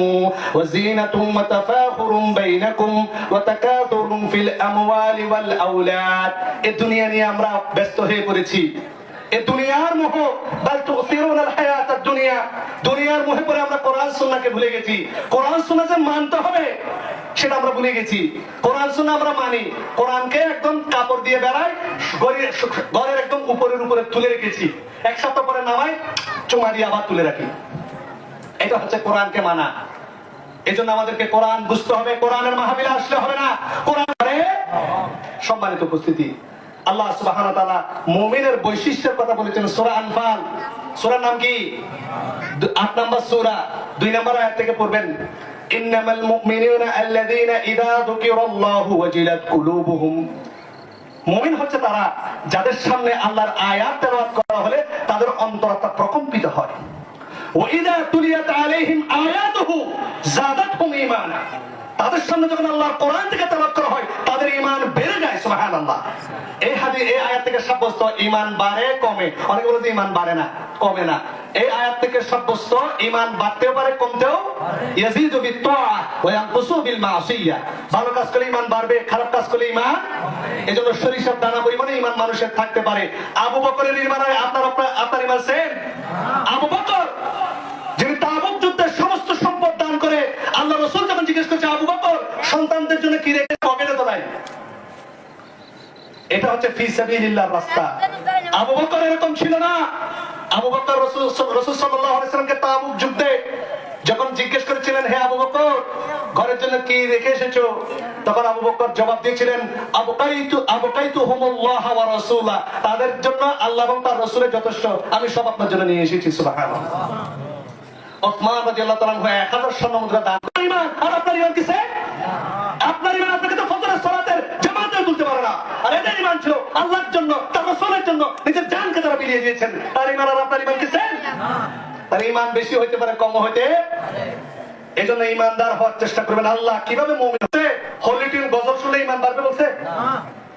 ওয়া যিনাতুন ওয়া তাফাখুরুন বাইনাকুম ওয়া তাকাতুরুন ফিল আমওয়ালি ওয়াল আওলাদ। এই দুনিয়া নিয়ে আমরা ব্যস্ত হয়ে পড়েছি, এই দুনিয়ার মোহ, বাল তুসিরুনাল হায়াতাদ দুনিয়া, দুনিয়ার মোহে পড়ে আমরা কোরআন সুন্নাহকে ভুলে গেছি। কোরআন সুন্নাহ যে মানতে হবে সেটা আমরা ভুলে গেছি। কোরআন সুন্নাহ আমরা মানি, কোরআনকে একদম কাপড় দিয়ে বেড়াই, ঘরের একদম উপরে তুলে রেখেছি, এক সপ্তাহ পরে নামাই চুমা দিয়ে আবার তুলে রাখি। এটা হচ্ছে কোরআনকে মানা। এজন্য আমাদেরকে কোরআন বুঝতে হবে, কোরআনের মাহফিলে আসলে হবে না। কোরআনে সম্মানিত উপস্থিতি, আল্লাহ সুবহানাহু ওয়া তাআলা মুমিনের বৈশিষ্ট্যের কথা বলেছেন সূরা আনফাল, সূরার নাম কি? 8 নম্বর সূরা, 2 নম্বর আয়াত থেকে পড়বেন। ইন্নামাল মুমিনুনা আল্লাযীনা ইযা যুকিরাল্লাহু ওয়াজিলাত কুলুবুহুম। মুমিন হচ্ছে তারা যাদের সামনে আল্লাহর আয়াত তেলাওয়াত করা হলে তাদের অন্তরাত্মা প্রকম্পিত হয়। ওয়া ইযা তুলিয়াত আলাইহিম আয়াতুহু যাদাতহুম ঈমানা। তাদের সামনে যখন আল্লাহর কোরআন থেকে তেলাওয়াত করা হয় তাদের ঈমান বেড়ে যায়। সুবহানাল্লাহ। এই হাদিস, এই আয়াত থেকে সাব্যস্ত ঈমান বাড়ে কমে। অনেকে বলে যে ঈমান বাড়ে না, কমে না। এই আয়াত থেকে সাব্যস্ত ঈমান বাড়তেও পারে, কমতেও। ইয়াজিদু বিত-তাআ ওয়া ইয়ানকুসু বিল মাসিয়া। ভালো কাজ করলে ঈমান বাড়বে, খারাপ কাজ করলে ঈমান। এজন্য সরিষার দানা পরিমাণে ঈমান মানুষের থাকতে পারে। আবু বকরের ঈমান হয় আপনার ঈমান সেম। আবু বকর যিনি তাবুক যুদ্ধের সমস্ত সম্পদ দান করে, আল্লাহ রাসূল যখন জিজ্ঞেস করছে আবু বকর সন্তানদের জন্য কি রেখে, পকেটে তো নাই। এটা হচ্ছে ফি সাবিলিল্লাহর রাস্তা। আবু বকর এরকম ছিল না। আবু বকর রাসূল সাল্লাল্লাহু আলাইহি ওয়াসাল্লামকে তাবুক যুদ্ধে যখন জিজ্ঞেস করেছিলেন, হে আবু বকর ঘরের জন্য কি রেখে এসেছো, তখন আবু বকর জবাব দিয়েছিলেন, আবকাইতুহুমুল্লাহ ওয়া রাসূলা, তাদের জন্য আল্লাহ এবং তার রাসূলের যথেষ্ট, আমি সব আপনার জন্য নিয়ে এসেছি। সুবহানাল্লাহ। ওসমান রাদিয়াল্লাহু তাআলা 1000 স্বর্ণ মুদ্রা দান করেন। ঈমান আর আপনার ঈমান কিসে? আপনার ঈমান আপনাকে তো ফজরের সালাতের জামাতে তুলতে পারে না। আর এদের ঈমান ছিল আল্লাহর জন্য, তার রাসূলের জন্য, নিজের জানকে তারা বিলিয়ে দিয়েছেন। তার ঈমান আর আপনার ঈমান কিসে? তার ঈমান বেশি হইতে পারে, কম হইতে। এজন্য ঈমানদার হওয়ার চেষ্টা করবেন। আল্লাহ কিভাবে মুমিন হচ্ছে? হোলি টিউন গজল শুনলে ঈমান বাড়বে বলছে?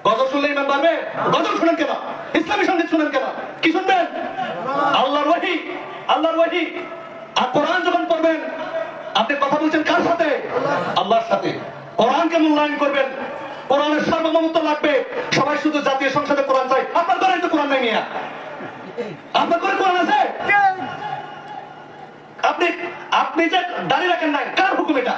গজল শুনলে ঈমান বাড়বে? গজল শুনেন কেন? ইসলামী সঙ্গীত শুনেন কেন? কি শুনবেন? আল্লাহর ওহী, আল্লাহর ওহী। আর কোরআন যখন পড়বেন আপনি কথা বলছেন কার সাথে? আল্লাহর সাথে। কোরআনকে মূল্যায়ন করবেন, কোরআনের সার্বভৌমত্ব লাগবে। সবাই শুধু জাতীয় সংসদে কোরআন চাই, আপনার ঘরে তো কোরআন নাই মিয়া। আপনার ঘরে কোরআন আছে? দেখেন নাই, কার হুকুম এটা?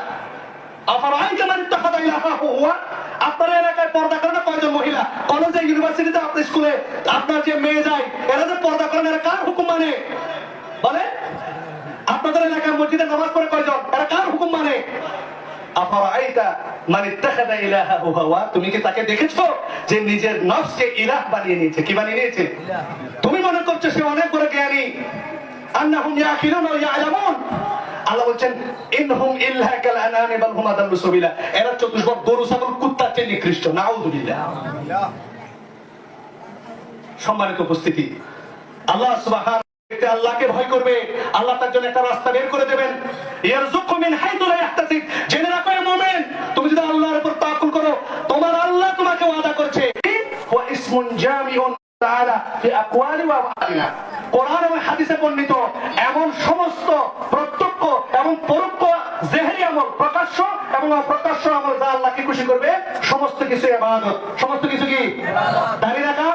আপনার এলাকায় পর্দা করে না কয়জন মহিলা? কলেজে, ইউনিভার্সিটিতে, আপনার স্কুলে আপনার যে মেয়ে যায়, এরা যে পর্দা করেন, এরা কার হুকুম মানে? বলে আপনাদের এলাকার মসজিদে নামাজ পড়ে কয়জন? এরা কার হুকুম মানে? তুমি কি তাকে দেখেছো যে নিজের নফসকে ইলাহ বানিয়ে নিয়েছে? কি বানিয়ে নিয়েছে? তুমি মনে করছো সে অনেক বড় জ্ঞানী? আন্নাহুম ইয়াকিলুন ওয়া ইয়ালামুন। আল্লাহ বলছেন ইনহুম ইল্লা কাল আনামি বাল হুম আদাল্লু সাবিলা। এরা চতুষ্পদ গরু ছাগল কুত্তার চেয়ে নিকৃষ্ট। নাউযুবিল্লাহ। সম্মানিত উপস্থিতি, আল্লাহ সুবহানাহু আল্লাহকে ভয় করবে, আল্লাহ তার জন্য একটা রাস্তা বের করে দেবেন। ইয়ারযুকু মিন হাইতু লা ইয়াহতাসিব। জেনে রাখো হে মুমিন, তুমি যদি আল্লাহর উপর তাওয়াক্কুল করো, তোমার আল্লাহ তোমাকে ওয়াদা করেছে ওয়া ইসমুন জামিউন তাআলা ফি আকওয়ালি ওয়া আফআলিনা। কোরআন এবং হাদিসে বর্ণিত এমন সমস্ত প্রত্যক্ষ এবং পরোক্ষ জেহেরি আমল, প্রকাশ্য এবং অপ্রকাশ্য আমল যা আল্লাহকে খুশি করবে, সমস্ত কিছু ইবাদত। সমস্ত কিছু কি? দাঁড়িয়ে রাখা,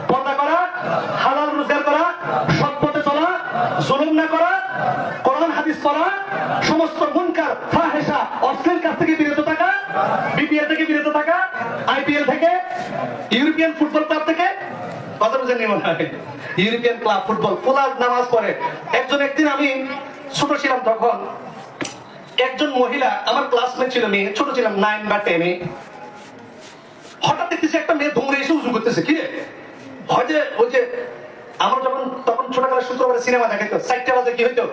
পর্দা করা, হালাল রোজগার করা, সৎ পথে চলা, জুলুম না করা, কোরআন হাদিস পড়া, সমস্ত মুনকার ফাহিশা অশ্লীল কাজ থেকে বিরত থাকা, বিপিএল থেকে বিরত থাকা, আইপিএল থেকে, ইউরোপিয়ান ফুটবল ক্লাব থেকে, কথা বুঝেন মনে হয় ইউরোপিয়ান ক্লাব ফুটবল ফুলার নামাজ পড়ে। একদিন আমি ছোট ছিলাম, তখন একজন মহিলা আমার ক্লাসমেট ছিল, মেয়ে ছোট ছিলাম 9 বা 10 এ। হঠাৎ দেখতেছি একটা মেয়ে ধুমরে এসে উজু করতেছে। কি রে? হয় যে ওই যে আমরা যখন তখন ছোটবেলা শুক্রবারে সিনেমা দেখাইতো, 4টা বাজে কি হইতো?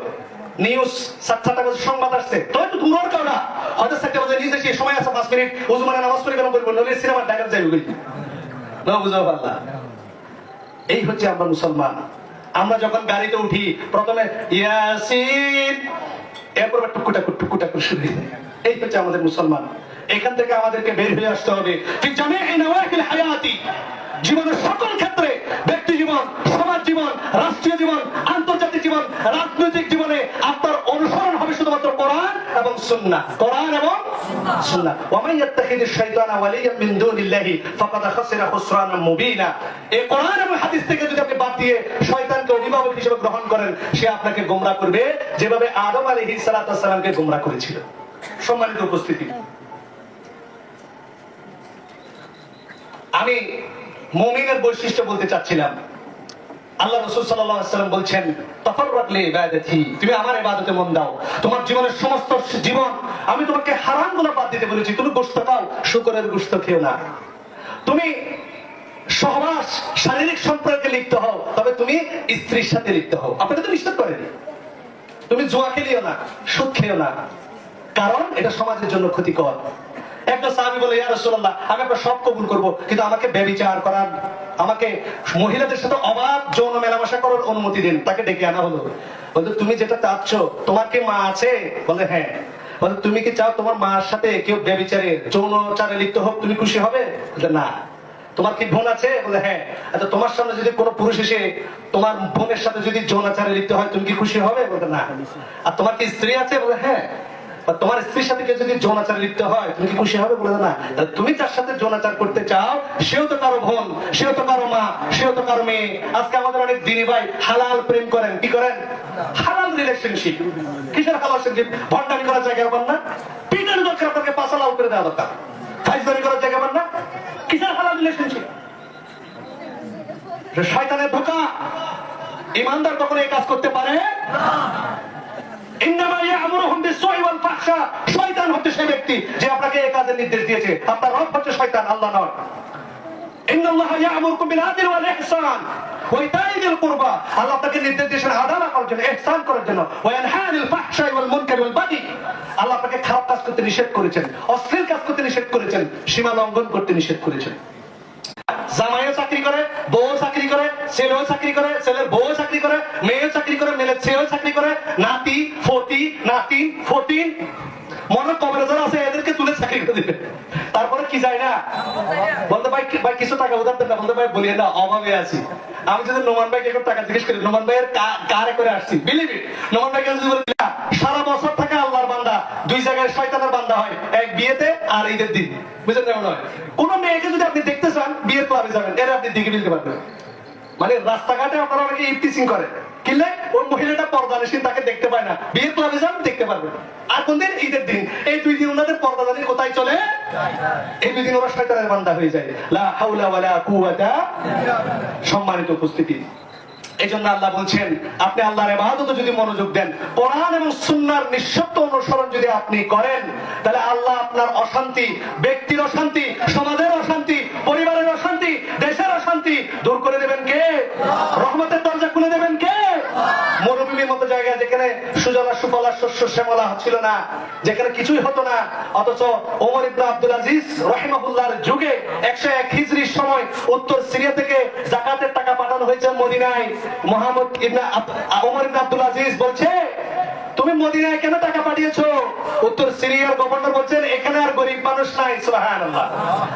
নিউজ, 7টা বাজে সংবাদ আসছে। তো একটু দূরের কারণ হয়তো 4টা বাজে নিউজ এসে সময় আছে 5 মিনিট, উজু মানে নামাজ পড়ে গেলাম বলবো, নইলে সিনেমা দেখা যায় ওই না, বুঝাও পারলা। এই হচ্ছে আমরা মুসলমান। আমরা যখন গাড়িতে উঠি প্রথমে ইয়াসিন, এরপর টুকুটা টুকুটা করে শুরু হয়ে যায়। এই হচ্ছে আমাদের মুসলমান। এখান থেকে আমাদেরকে বের হয়ে আসতে হবে। জীবনের সকল ক্ষেত্রে, ব্যক্তি জীবন, সমাজ জীবন, রাষ্ট্রীয় জীবন, আন্তর্জাতিক জীবন, রাজনৈতিক জীবনে আপনার অনুসরণ হবে শুধুমাত্র কোরআন এবং সুন্নাহ। কোরআন এবং সুন্নাহ। ওয়া মান ইয়াত্তাখিযিশ শাইতানা ওয়ালিয়াম মিন দুনিল্লাহি ফাকাদ খাসিরা খুসরানাম মুবিনা। এই কোরআন এবং হাদিস থেকে যদি আপনি বাদ দিয়ে শয়তানকে অভিভাবক হিসেবে গ্রহণ করেন, সে আপনাকে গোমরাহ করবে, যেভাবে আদম আলাইহিস সালামকে গোমরাহ করেছিল। সম্মানিত উপস্থিতি, আমি মুমিনের বৈশিষ্ট্য বলতে চাচ্ছিলাম। আল্লাহ রাসূল সাল্লাল্লাহু আলাইহি ওয়াসাল্লাম বলছেন, তাফাররাক লি ইবাদাতি, তুমি আমার ইবাদতে মন দাও। তোমার জীবনের সমস্ত জীবন আমি তোমাকে হারামগুলো বাদ দিতে বলেছি। তুমি গোশত খাও, শুকরের গোশত খেও না। তুমি সহবাস, শারীরিক সম্পর্কে লিপ্ত হও, তবে তুমি স্ত্রীর সাথে লিপ্ত হও। আপনাকে তো নিষেধ করেনি। তুমি জুয়া খেলিও না, সুদ খেও না, কারণ এটা সমাজের জন্য ক্ষতিকর। একটা সাহাবী বলে, ইয়া রাসূলুল্লাহ, আমি আপনার সব কবুল করব, কিন্তু আমাকে ব্যভিচার করার, আমাকে মহিলাদের সাথে অবাধ যৌন মেলামেশা করার অনুমতি দিন। তাকে ডেকে আনা হলো। বলতো, তুমি যেটা চাচ্ছ, তোমার কি মা আছে? বলে হ্যাঁ। বলে, তুমি কি চাও তোমার মার সাথে কেউ ব্যভিচারে, যৌনচারে লিপ্ত হোক, তুমি খুশি হবে? বলে না। তোমার কি বোন আছে? বলে হ্যাঁ। আচ্ছা, তোমার সামনে যদি কোনো পুরুষ এসে তোমার বোনের সাথে যদি যৌনাচারে লিপ্ত হয়, তুমি কি খুশি হবে? বলে না। আর তোমার কি স্ত্রী আছে? বলে হ্যাঁ। তোমার স্ত্রীর সাথে কেউ যদি যৌনাচার লিপ্ত হয়, তুমি কি খুশি হবে? বলে না। তুমি যার সাথে যৌনাচার করতে চাও, সেও তো কারো বোন, সেও তো কারো মা, সেও তো কারো মেয়ে। আজকে আমাদের অনেক দিনী ভাই হালাল প্রেম করেন। কি করেন? হালাল রিলেশনশিপ। কিসের হালাল রিলেশনশিপ? ভণ্ডামি করার জায়গা পান না, পিটার দরকার, আপনাকে পাশা লাল করে দেওয়া দরকার। ফাইজলামি করার জায়গা পান না, কিসের হালাল রিলেশনশিপ? শয়তানের ধোঁকা। ইমানদার কখনো এই কাজ করতে পারে না। শয়তান হচ্ছে সেই ব্যক্তি যে আপনাকে এই কাজের নির্দেশ দিয়েছে। আপনার রব হচ্ছে শয়তান, আল্লাহ নয়। আল্লাহ আপনাকে নির্দেশ দিয়েছেন আদালত করার জন্য, ইহসান করার জন্য। আল্লাহ আপনাকে খারাপ কাজ করতে নিষেধ করেছেন, অশ্লীল কাজ করতে নিষেধ করেছেন, সীমা লঙ্ঘন করতে নিষেধ করেছেন। জামাইও চাকরি করে, বউ চাকরি করে, ছেলেও চাকরি করে, ছেলের বউ চাকরি করে, মেয়েও চাকরি করে, মেয়ের ছেলেও চাকরি করে, নাতি ফতি, নাতিন ফতিন, মনে কবরে যারা আছে এদেরকে তুলে চাকরি করে দিবে। তারপরে কি যায় না বলতে, ভাই ভাই কিছু টাকা উধার দেন না। বলতে, ভাই বলিয়ে না, অভাবে আছি। আমি যদি নোমান ভাইকে একটু টাকা জিজ্ঞেস করি, নোমান ভাইয়ের কারে করে আসছি, বিলিভ ইট, নোমান ভাইকে যদি বলি সারা বছর থাকে আল্লাহর বান্দা, 2 জায়গায় শয়তানের বান্দা হয়, এক বিয়েতে আর ঈদের দিন। বুঝলেন? কেমন হয়? কোন মেয়েকে যদি আপনি দেখতে চান, বিয়ের ক্লাবে যাবেন, এর আপনি দিকে ফেলতে পারবেন। মানে রাস্তাঘাটে আপনারা অনেকে ইফতিসিং করে, কিনলে ওই মহিলাটা পর্দানিসীন, তাকে দেখতে পায় না। বিয়ের ক্লাবে যান, দেখতে পারবে। আর কোন দিন? ঈদের দিন। এই 2 দিন ওনাদের পর্দাদানি কোথায় চলে? এই 2 দিন ওরা শয়তানের বান্দা হয়ে যায়। লা হাওলা ওয়ালা কুওয়াতা। সম্মানিত উপস্থিতি, এই জন্য আল্লাহ বলছেন, আপনি আল্লাহর ইবাদতে যদি মনোযোগ দেন, কোরআন এবং সুন্নাহর নিঃশর্ত অনুসরণ যদি আপনি করেন, তাহলে আল্লাহ আপনার অশান্তি, ব্যক্তির অশান্তি, সমাজের অশান্তি, পরিবারের অশান্তি, দেশের অশান্তি দূর করে দেবেন কে? রহমতের দরজা খুলে দেবেন কে? মরুভূমির মতো জায়গা, যেখানে সুজলা সুফলা শস্য শ্যামলা ছিল না, যেখানে কিছুই হতো না, অথচ ওমর ইবনে আব্দুল আজিজ রাহিমাহুল্লাহর যুগে 101 হিজরির সময় উত্তর সিরিয়া থেকে যাকাতের টাকা পাঠানো হয়েছে মদিনায়। মুহাম্মদ ইবনে ওমর ইবনে আব্দুল আজিজ বলছে, তুমি মদিনায় কেন টাকা পাঠিয়েছো? উত্তর সিরিয়ার গভর্নর বলছেন, এখানে আর গরিব মানুষ নাই। সুবহানাল্লাহ।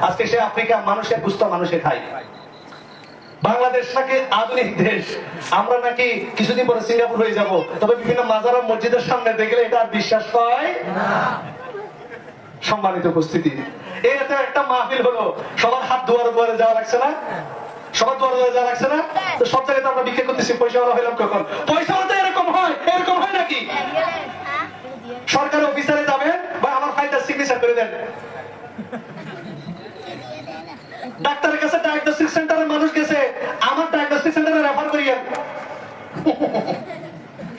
আজকে সে আফ্রিকা, মানুষের গুস্ত মানুষে খায়। বাংলাদেশ নাকি আধুনিক দেশ, আমরা নাকি কিছুদিন পরে সিঙ্গাপুর হয়ে যাব। তবে বিভিন্ন মাজার ও মসজিদের সামনে দেখলে এটা আর বিশ্বাস হয় না। সম্মানিত উপস্থিতি, এতে একটা মাহফিল হলো, সবার হাত দুয়ারে দুয়ারে যাওয়া লাগছে না? সবার দুয়ারে দুয়ারে যাওয়া লাগছে না? তো সব জায়গায় আমরা বিক্রি করতেছি, পয়সাওয়ালা হইলাম কখন? পয়সাওয়ালা এরকম হয়, এরকম হয় নাকি? সরকারি অফিসারে যাবেন, বা আমার ফাইলটা সিগনেচার করে দেন। ডাক্তারের কাছে, ডায়াগনস্টিক সেন্টারের মানুষ গেছে, আমার ডায়াগনস্টিক সেন্টারে রেফার করিয়েন।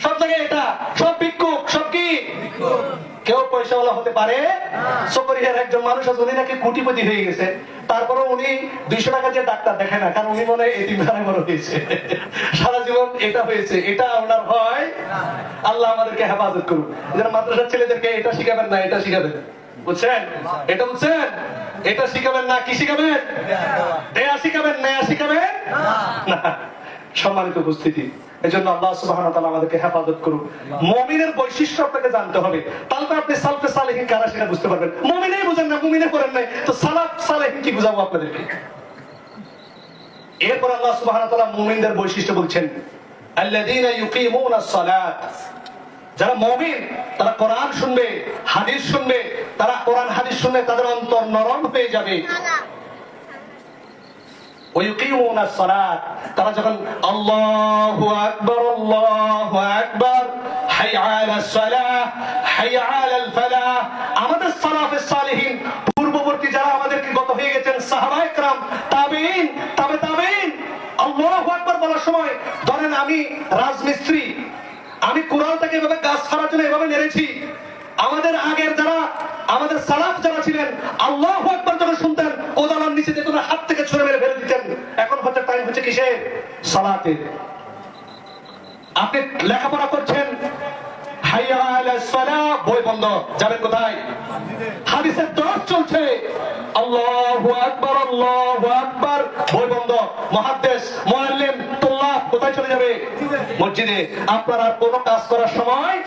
সব জায়গায় এটা, সব ভিক্ষুক, সব কি? কেউ পয়সাওয়ালা হতে পারে? চকরিয়ার একজন মানুষ আছে, উনি নাকি কোটিপতি হয়ে গেছে, তারপরে উনি 200 টাকা দিয়ে ডাক্তার দেখায় না, কারণ উনি মনে হয় এতিমখানায় বড় হয়েছে, সারা জীবন এটা হয়েছে। এটা ওনার হয়। আল্লাহ আমাদেরকে হেফাজত করুন। যারা মাদ্রাসার ছেলেদেরকে এটা শিখাবেন না, এটা শিখাবেন, বুঝছেন? এটা বুঝছেন? এটা শিখাবেন না, কি শিখাবেন? দেয়া শিখাবেন, নেয়া শিখাবেন না। সম্মানিত উপস্থিতি, এজন্য আল্লাহ সুবহানাহু ওয়া তাআলা আমাদেরকে হেফাজত করুন। মুমিনের বৈশিষ্ট্য আপনাকে জানতে হবে, তাহলে আপনি সালফে সালেহিন কারা সেটা বুঝতে পারবেন। মুমিনেই বুঝেন না, মুমিনে করেন নাই, তো সালাফ সালেহিন কি বুঝাবো আপনাদেরকে? এরপর আল্লাহ সুবহানাহু ওয়া তাআলা মুমিনদের বৈশিষ্ট্য বলছেন, আল্লাযীনা ইউকিমুনাস সালাত। যারা মুমিন, তারা কোরআন শুনবে, হাদিস শুনবে, তারা কোরআন হাদিস শুনবে, তাদের অন্তর নরম হয়ে যাবে। ওয়ায়ুকিমুনাস সালাত, তারা যখন আল্লাহু আকবার, আল্লাহু আকবার, হাইয়া আলাস সালাহ, হাইয়া আলাল ফালাহ। আমাদের সালাফে সালেহিন, পূর্ববর্তী যারা আমাদেরকে গত হয়ে গেছেন, সাহাবায়ে কেরাম, তাবেঈন, তাবেঈন, আল্লাহু আকবার বলার সময়, ধরেন আমি রাজমিস্ত্রি, আমি কোরআনটাকে এভাবে গাছ ছাড়ার জন্য এভাবে নেড়েছি। আমাদের আগের যারা, আমাদের সালাফ যারা ছিলেন, আল্লাহু আকবার যখন শুনতেন, কোদালার নিচে যেত না, হাত থেকে ছুঁড়ে মেরে ফেলে দিতেন। এখন হচ্ছে টাইম হচ্ছে কিসে? সালাতে। আপনি লেখাপড়া করছেন, হাইয়া আলাস সালাহ, বই বন্ধ, যাবেন কোথায়? হাদিসের দর্স চলছে, আল্লাহু আকবার, আল্লাহু আকবার, বই বন্ধ। মুহাদ্দিস, মুআল্লিম, তুল্লাহ কোথায় চলে যাবে? মসজিদে। আপনার আর কোনো কাজ করার সময়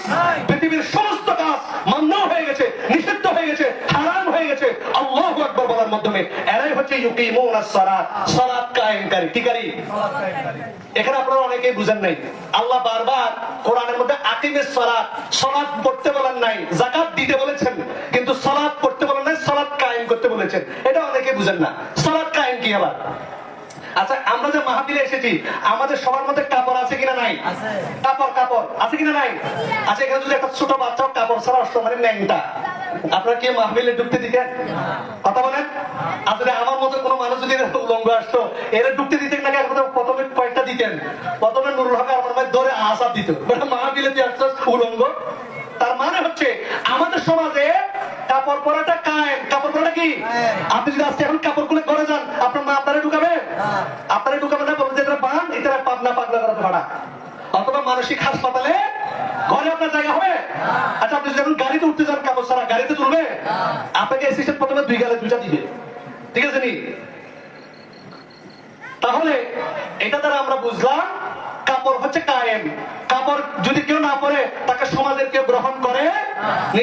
পৃথিবীর সমস্ত কাজ মামনু হয়ে গেছে, নিষিদ্ধ হয়ে গেছে, হারাম হয়ে গেছে আল্লাহু আকবার বলার মাধ্যমে। এরাই হচ্ছে ইউকিমুনাস সালাত, সালাত কায়েমকারী। কি কারী? এখানে আপনারা অনেকেই বুঝেন নাই, আল্লাহ বারবার কোরআনের মধ্যে আকিমিস সালাত, সালাত পড়তে বলেন নাই, যাকাত দিতে বলেছেন, কিন্তু সালাত পড়তে বলেন নাই, সালাত কায়েম করতে বলেছেন। এটা অনেকেই বুঝেন না। সালাত কায়েম কি আবার? আচ্ছা, আমরা যে মাহফিলে এসেছি, আমাদের সবার মধ্যে কাপড় আছে কিনা নাই? কাপড় আছে কিনা নাই? আচ্ছা, এখানে যদি একটা ছোট বাচ্চা কাপড় ছাড়া আসতো, মানে ন্যাংটা, আপনারা কি মাহফিলে ঢুকতে দিতেন? কথা বলেন। আসলে আমার মতো কোনো মানুষ যদি উলঙ্গ আসতো, এরা ঢুকতে দিতেন নাকি? প্রথমে কয়েকটা দিতেন, প্রথমে নুরুল হক আমার ভাই ধরে আসাদ দিত, মাহফিলে দিয়ে আসতো উলঙ্গ। তার মানে হচ্ছে আমাদের সমাজে কাপড় পরাটা কায়েম। কাপড় পরাটা কি? আপনি যদি আজকে এখন কাপড় খুলে ঘরে যান, আপনার মা আপনারা ঢুকাবে? আপনারা ঢুকাবে না, বলবেন যে এটা পান, এটা পাবনা পাগলা করা ভাড়া। অথবা মানসিক হাসপাতালে ঘরে আপনার জায়গা হবে? আচ্ছা, আপনি যখন গাড়িতে উঠতে যান কাপড় ছাড়া, গাড়িতে তুলবে? আপনাকে অ্যাসিস্ট্যান্ট প্রথমে 2 গালে 2টা দিবে, ঠিক আছে নি? তাহলে এটা দ্বারা আমরা বুঝলাম কাপড় হচ্ছে কায়েম। কাপড় যদি কেউ না পরে, তাকে সমাজের কেউ গ্রহণ করে,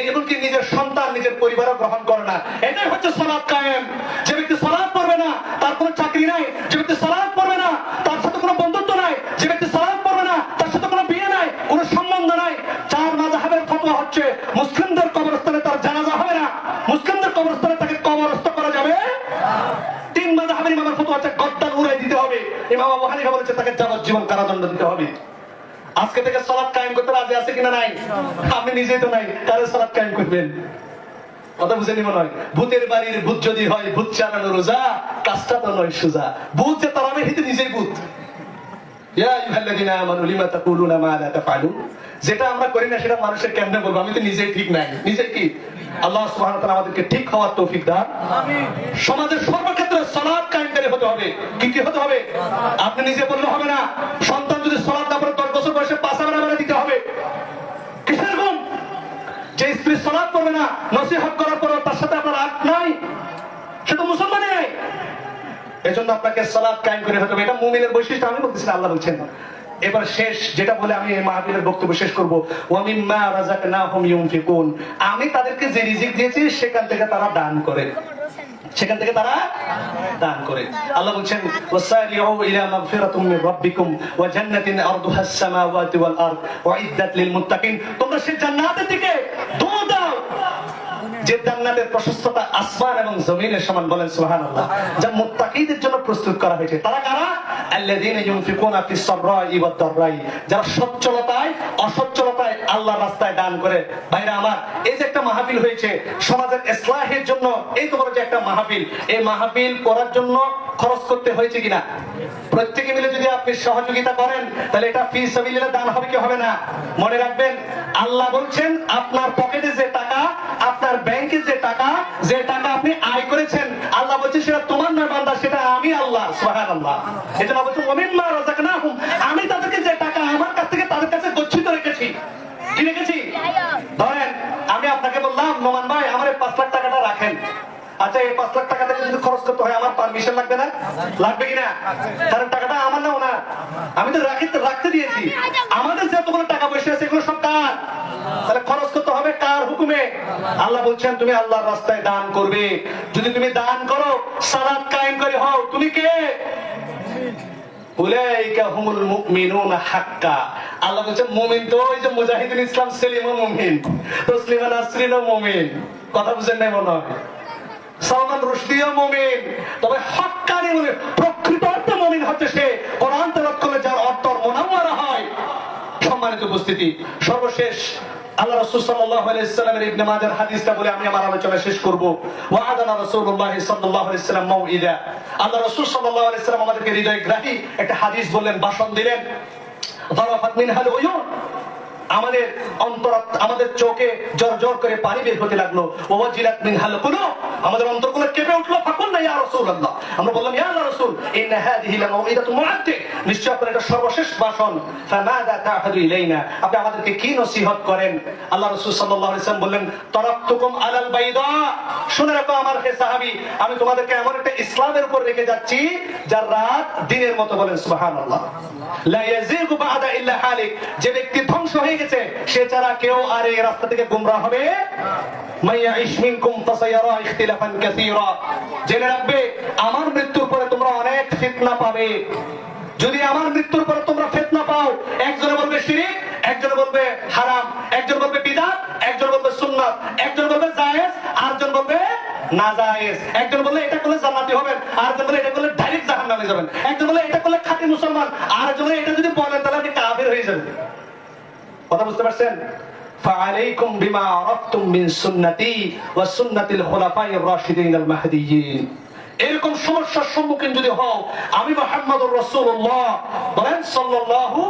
এমনকি নিজের সন্তান, নিজের পরিবারও গ্রহণ করে না। এটাই হচ্ছে সালাত কায়েম। যে ব্যক্তি সালাত পড়বে না, তার কোনো চাকরি নাই। যে ব্যক্তি সালাত পড়বে না, তার সাথে কোনো বন্ধুত্ব নাই। যে ব্যক্তি সালাত পড়বে না, তার সাথে কোনো বিয়ে নাই, কোনো সম্বন্ধ নাই। 4 মাযহাবের ফতোয়া হচ্ছে, মুসলিমদের কবরস্থানে তার জানাজা হবে না, মুসলিমদের কবরস্থানে তাকে কবরস্থ করা যাবে। 3 মাযহাবের ইমামের ফতোয়া হচ্ছে, গদ্দান উড়াই দিতে হবে। ইমাম আবু হানিফা বলেছে তাকে যাবজ্জীবন কারাদণ্ড দিতে হবে। আজকে থেকে সালাত কায়েম করতে রাজি আছে কিনা? নাই। আপনি নিজেই তো নাই, কারে সালাত কায়েম করবেন? কথা বুঝেনি মনে হয়? ভূতের বাড়ির ভূত যদি হয় ভূত চালানো রোজা, কাজটা তো নয় সোজা। ভূত যে তারাবে হিতে নিজেই ভূত। ইয়া আইয়ুহাল্লাযীনা আমানু লিমা তাকুলুনা মা লা তাফআলুন। যেটা আমরা করি না সেটা মানুষের কেমনে বলবো? আমি তো নিজেই ঠিক নাই। নিজে কি? আল্লাহ সুবহানাহু ওয়া তাআলা আমাদেরকে ঠিক হওয়ার তৌফিক দান। আমিন। সমাজের সর্বক্ষেত্রে সালাত কায়েমকারী হতে হবে। কি কি হতে হবে? আপনি নিজে বললে হবে না। সন্তান যদি সালাত না পড়ে 10 বছর বয়সে পাঁচা বেড়া দিতে হবে। কিসের গুণ? যে স্ত্রী সালাত পড়বে না, নসিহত করার পর তার সাথে আপনার আট নাই, সে তো মুসলমানই নাই। এজন্য আপনাকে সালাত কায়েম করে হতে হবে। এটা মুমিনের বৈশিষ্ট্য, আমি বলতেছি না, আল্লাহ বলছেন। এবার শেষ যেটা বলে আমি এই মাহফিলের বক্তব্য শেষ করব, ওয়া মিম্মা রাযাকনাহুম ইউনফিকুন। আমি তাদেরকে যে রিজিক দিয়েছি সেখান থেকে তারা দান করে, সেখান থেকে তারা দান করে। আল্লাহ বলছেন ওয়াসারিউ ইলা মাগফিরাতুম মির রাব্বিকুম ওয়া জান্নাতিন আরদুহাস সামাওয়াতি ওয়াল আরদ উইদ্দাত লিল মুত্তাকিন। তোমরা সেই জান্নাতের দিকে দৌড় দাও যে জান্নাতের প্রশস্ততা আসমান এবং জমিনের সমান। বলেন সুবহানাল্লাহ। যা মুত্তাকিদের জন্য প্রস্তুত করা হয়েছে। তারা কারা? আল্লাযীনা ইউনফিকুনা ফিস সাররাই ওয়াদ দাররাই। যারা সচ্ছলতায় অসচ্ছলতায় আল্লাহর রাস্তায় দান করে। ভাইরা আমার, এই যে একটা মাহফিল হয়েছে সমাজের ইসলাহের জন্য, এই তো বড় যে একটা মাহফিল, এই মাহফিল করার জন্য খরচ করতে হয়েছে কিনা? প্রত্যেকে মিলে যদি আপনি সহযোগিতা করেন তাহলে এটা ফি সাবিলিল্লাহ দান হবে কি হবে না? মনে রাখবেন, আল্লাহ বলছেন আপনার পকেটে যে টাকা, আপনার ব্যাংকে যে টাকা আপনি আয় করেছেন, আল্লাহ বলছে সেটা তোমার নয় বান্দা, সেটা আমি আল্লাহ। সুবহানাল্লাহ। এজন্য বলছে ওয়া মিম্মা রাযাকনাহুম, আমি তাদেরকে যে টাকা আমার কাছ থেকে তাদের কাছে গচ্ছিত রেখেছি। কি রেখেছি? ধরেন আমি আপনাকে বললাম নোমান ভাই আমার 5 লাখ টাকাটা রাখেন। আচ্ছা, এই 5 লাখ টাকা থেকে যদি খরচ করতে হয় আমার পারমিশন লাগবে না? লাগবে কিনা? কারণ টাকাটা আমার না, ওনা আমি তো রাখতে দিয়েছি। আমাদের যতগুলো টাকা পয়সা আছে এগুলো সব কার? তাহলে খরচ করতে হবে কার হুকুমে? আল্লাহ বলছেন তুমি আল্লাহর রাস্তায় দান করবে। যদি তুমি দান করো, সালাত কায়েমকারী হও, তুমি কে? উলাইকা হুমুল মুমিনুনা হাক্কা। আল্লাহ বলছেন মুমিন তো ওই যে মুজাহিদুল ইসলাম সেলিমও মুমিন, তসলিমা নাসরিনও মুমিন। কথা বুঝেন নাই মনে হয়? সালমান রুশদিও মুমিন। তবে হক্কানি মুমিন, প্রকৃত অর্থে মুমিন হচ্ছে সে কোরআন তেলাওয়াত করলে যার অন্তর মুনাওয়ারা হয়। সম্মানিত উপস্থিতি, সর্বশেষ আল্লাহ রাসূল সাল্লাল্লাহু আলাইহি ওয়াসাল্লামের ইবনে মাজার হাদিসটা বলে আমি আমার আলোচনা শেষ করব। ওয়া'আদানা রাসূলুল্লাহ সাল্লাল্লাহু আলাইহি ওয়াসাল্লাম মাউইদা। আল্লাহ রাসূল সাল্লাল্লাহু আলাইহি ওয়াসাল্লাম আমাদেরকে হৃদয়গ্রাহী একটা হাদিস বললেন, ভাষণ দিলেন। যারাফাত মিনহাল উয়ুন, আমাদের অন্তর, আমাদের চোখে জর করে পানি বের হতে লাগলো। ওয়াজিলাত মিনহাল কুলুব, আমাদের অন্তরগুলো কেঁপে উঠলো। ফাকুলনা ইয়া রাসূলুল্লাহ, আমরা বললাম ইয়া আল্লাহর রাসূল ইন্না হাযিহি লামাউইদাতুন মুআদ্দি, নিশ্চয় আপনার এটা সর্বশেষ ভাষণ। ফামাযা তা'হাদু ইলাইনা, আপনি আমাদেরকে কি নসিহত করেন? আল্লাহ রাসূল সাল্লাল্লাহু আলাইহি ওয়াসাল্লাম বললেন তারাকতুকুম আলাল বাইদা, শুনে রাখো আমার হে সাহাবী, আমি তোমাদেরকে এমন একটা ইসলামের উপর রেখে যাচ্ছি যার রাত দিনের মতো। বলেন সুবহানাল্লাহ। লা ইয়াযিগু বা'দা ইল্লা হালিক, যে ব্যক্তি ধ্বংস হয়ে গেছে সে ছাড়া কেউ আর এই রাস্তা থেকে গোমরাহ হবে। মাইয়াইশ মিনকুম ফাসায়ারা ইখতিলাফান কাসীরা, জেনে রাখবে আমার মৃত্যুর পরে তোমরা অনেক ফিতনা পাবে। যদি আমার মৃত্যুর পরে তোমরা ফিতনা পাও, একজনে বলবে শিরক, একজনে বলবে হারাম, একজন বলবে বিদআত, একজন বলবে সুন্নাত, একজন বলবে জায়েজ, আরেকজন বলবে না জায়েজ, একজন বললে এটা করলে জান্নাতি হবেন, আরেকজন বলে এটা করলে ডাইরেক্ট জাহান্নামে যাবেন, একজন বলে এটা করলে খাঁটি মুসলমান, আরেকজন বলে এটা যদি বলেন তাহলে আপনি কাফের হয়ে যাবেন। কথা বুঝতে পারছেন? ফাআলাইকুম বিমা আরাফতুম মিন সুন্নতি ওয়া সুন্নাতিল খুলাফায়ে রাশিদিন আল মাহদিয়্যিন। এরকম সমস্যার সম্মুখীন যদি হও, আমি মুহাম্মদুর রাসূলুল্লাহ বলেন সাল্লাল্লাহু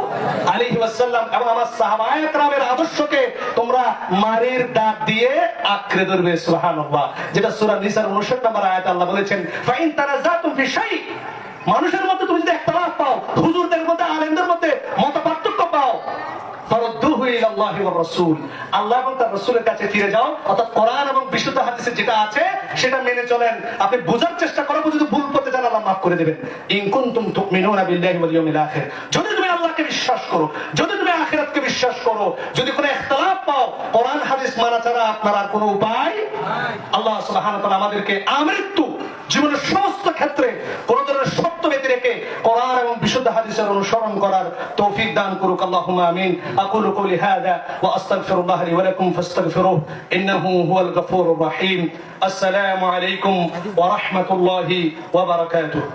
আলাইহি ওয়াসাল্লাম এবং আমার সাহাবায়ে কেরামের আদর্শকে তোমরা মারির দাঁত দিয়ে আঁকড়ে ধরবে। সুবহানাল্লাহ। যেটা সূরা নিসার 59 নম্বর আয়াতে আল্লাহ বলেছেন ফাইন তানাযাতুম ফি শাই, মানুষের মধ্যে তুমি যদি ইখতিলাফ পাও, হুজুরদের মধ্যে, আলেমদের মধ্যে মতপার্থক্য পাও, ফারুদ্দুহু ইলাল্লাহি ওয়া রাসূল, আল্লাহ এবং তার রাসূলের কাছে ফিরে যাও। অর্থাৎ কোরআন এবং বিশুদ্ধ হাদিসে যেটা আছে সেটা মেনে চলেন। আপনি বোঝার চেষ্টা করো, যদি ভুল করতে চান আল্লাহ মাফ করে দিবেন। ইন কুনতুম তুমিনুনা বিল্লাহি ওয়াল ইয়াউমিল আখির, যদি তুমি আল্লাহকে বিশ্বাস করো, যদি তুমি আখিরাতকে বিশ্বাস করো, যদি কোনো ইখতিলাফ পাও, কোরআন হাদিস মানা ছাড়া আপনার আর কোনো উপায় নাই। আল্লাহ সুবহানাহু ওয়া তাআলা আমাদেরকে আমৃত্যু জীবনের সমস্ত ক্ষেত্রে কোন ধরনের শর্ত ব্যতি রেখে কোরআন এবং বিশুদ্ধ হাদিসের অনুসরণ করার তৌফিক দান করুক। আল্লাহুম্মা আমিন। আকুলু কওলি হাযা ওয়া আস্তাগফিরুল্লাহ লি ওয়া লাকুম ফাস্তাগফিরুহু ইন্নাহু হুয়াল গফুরুর রহিম। আসসালামু আলাইকুম ওয়া রাহমাতুল্লাহি ওয়া বারাকাতুহু।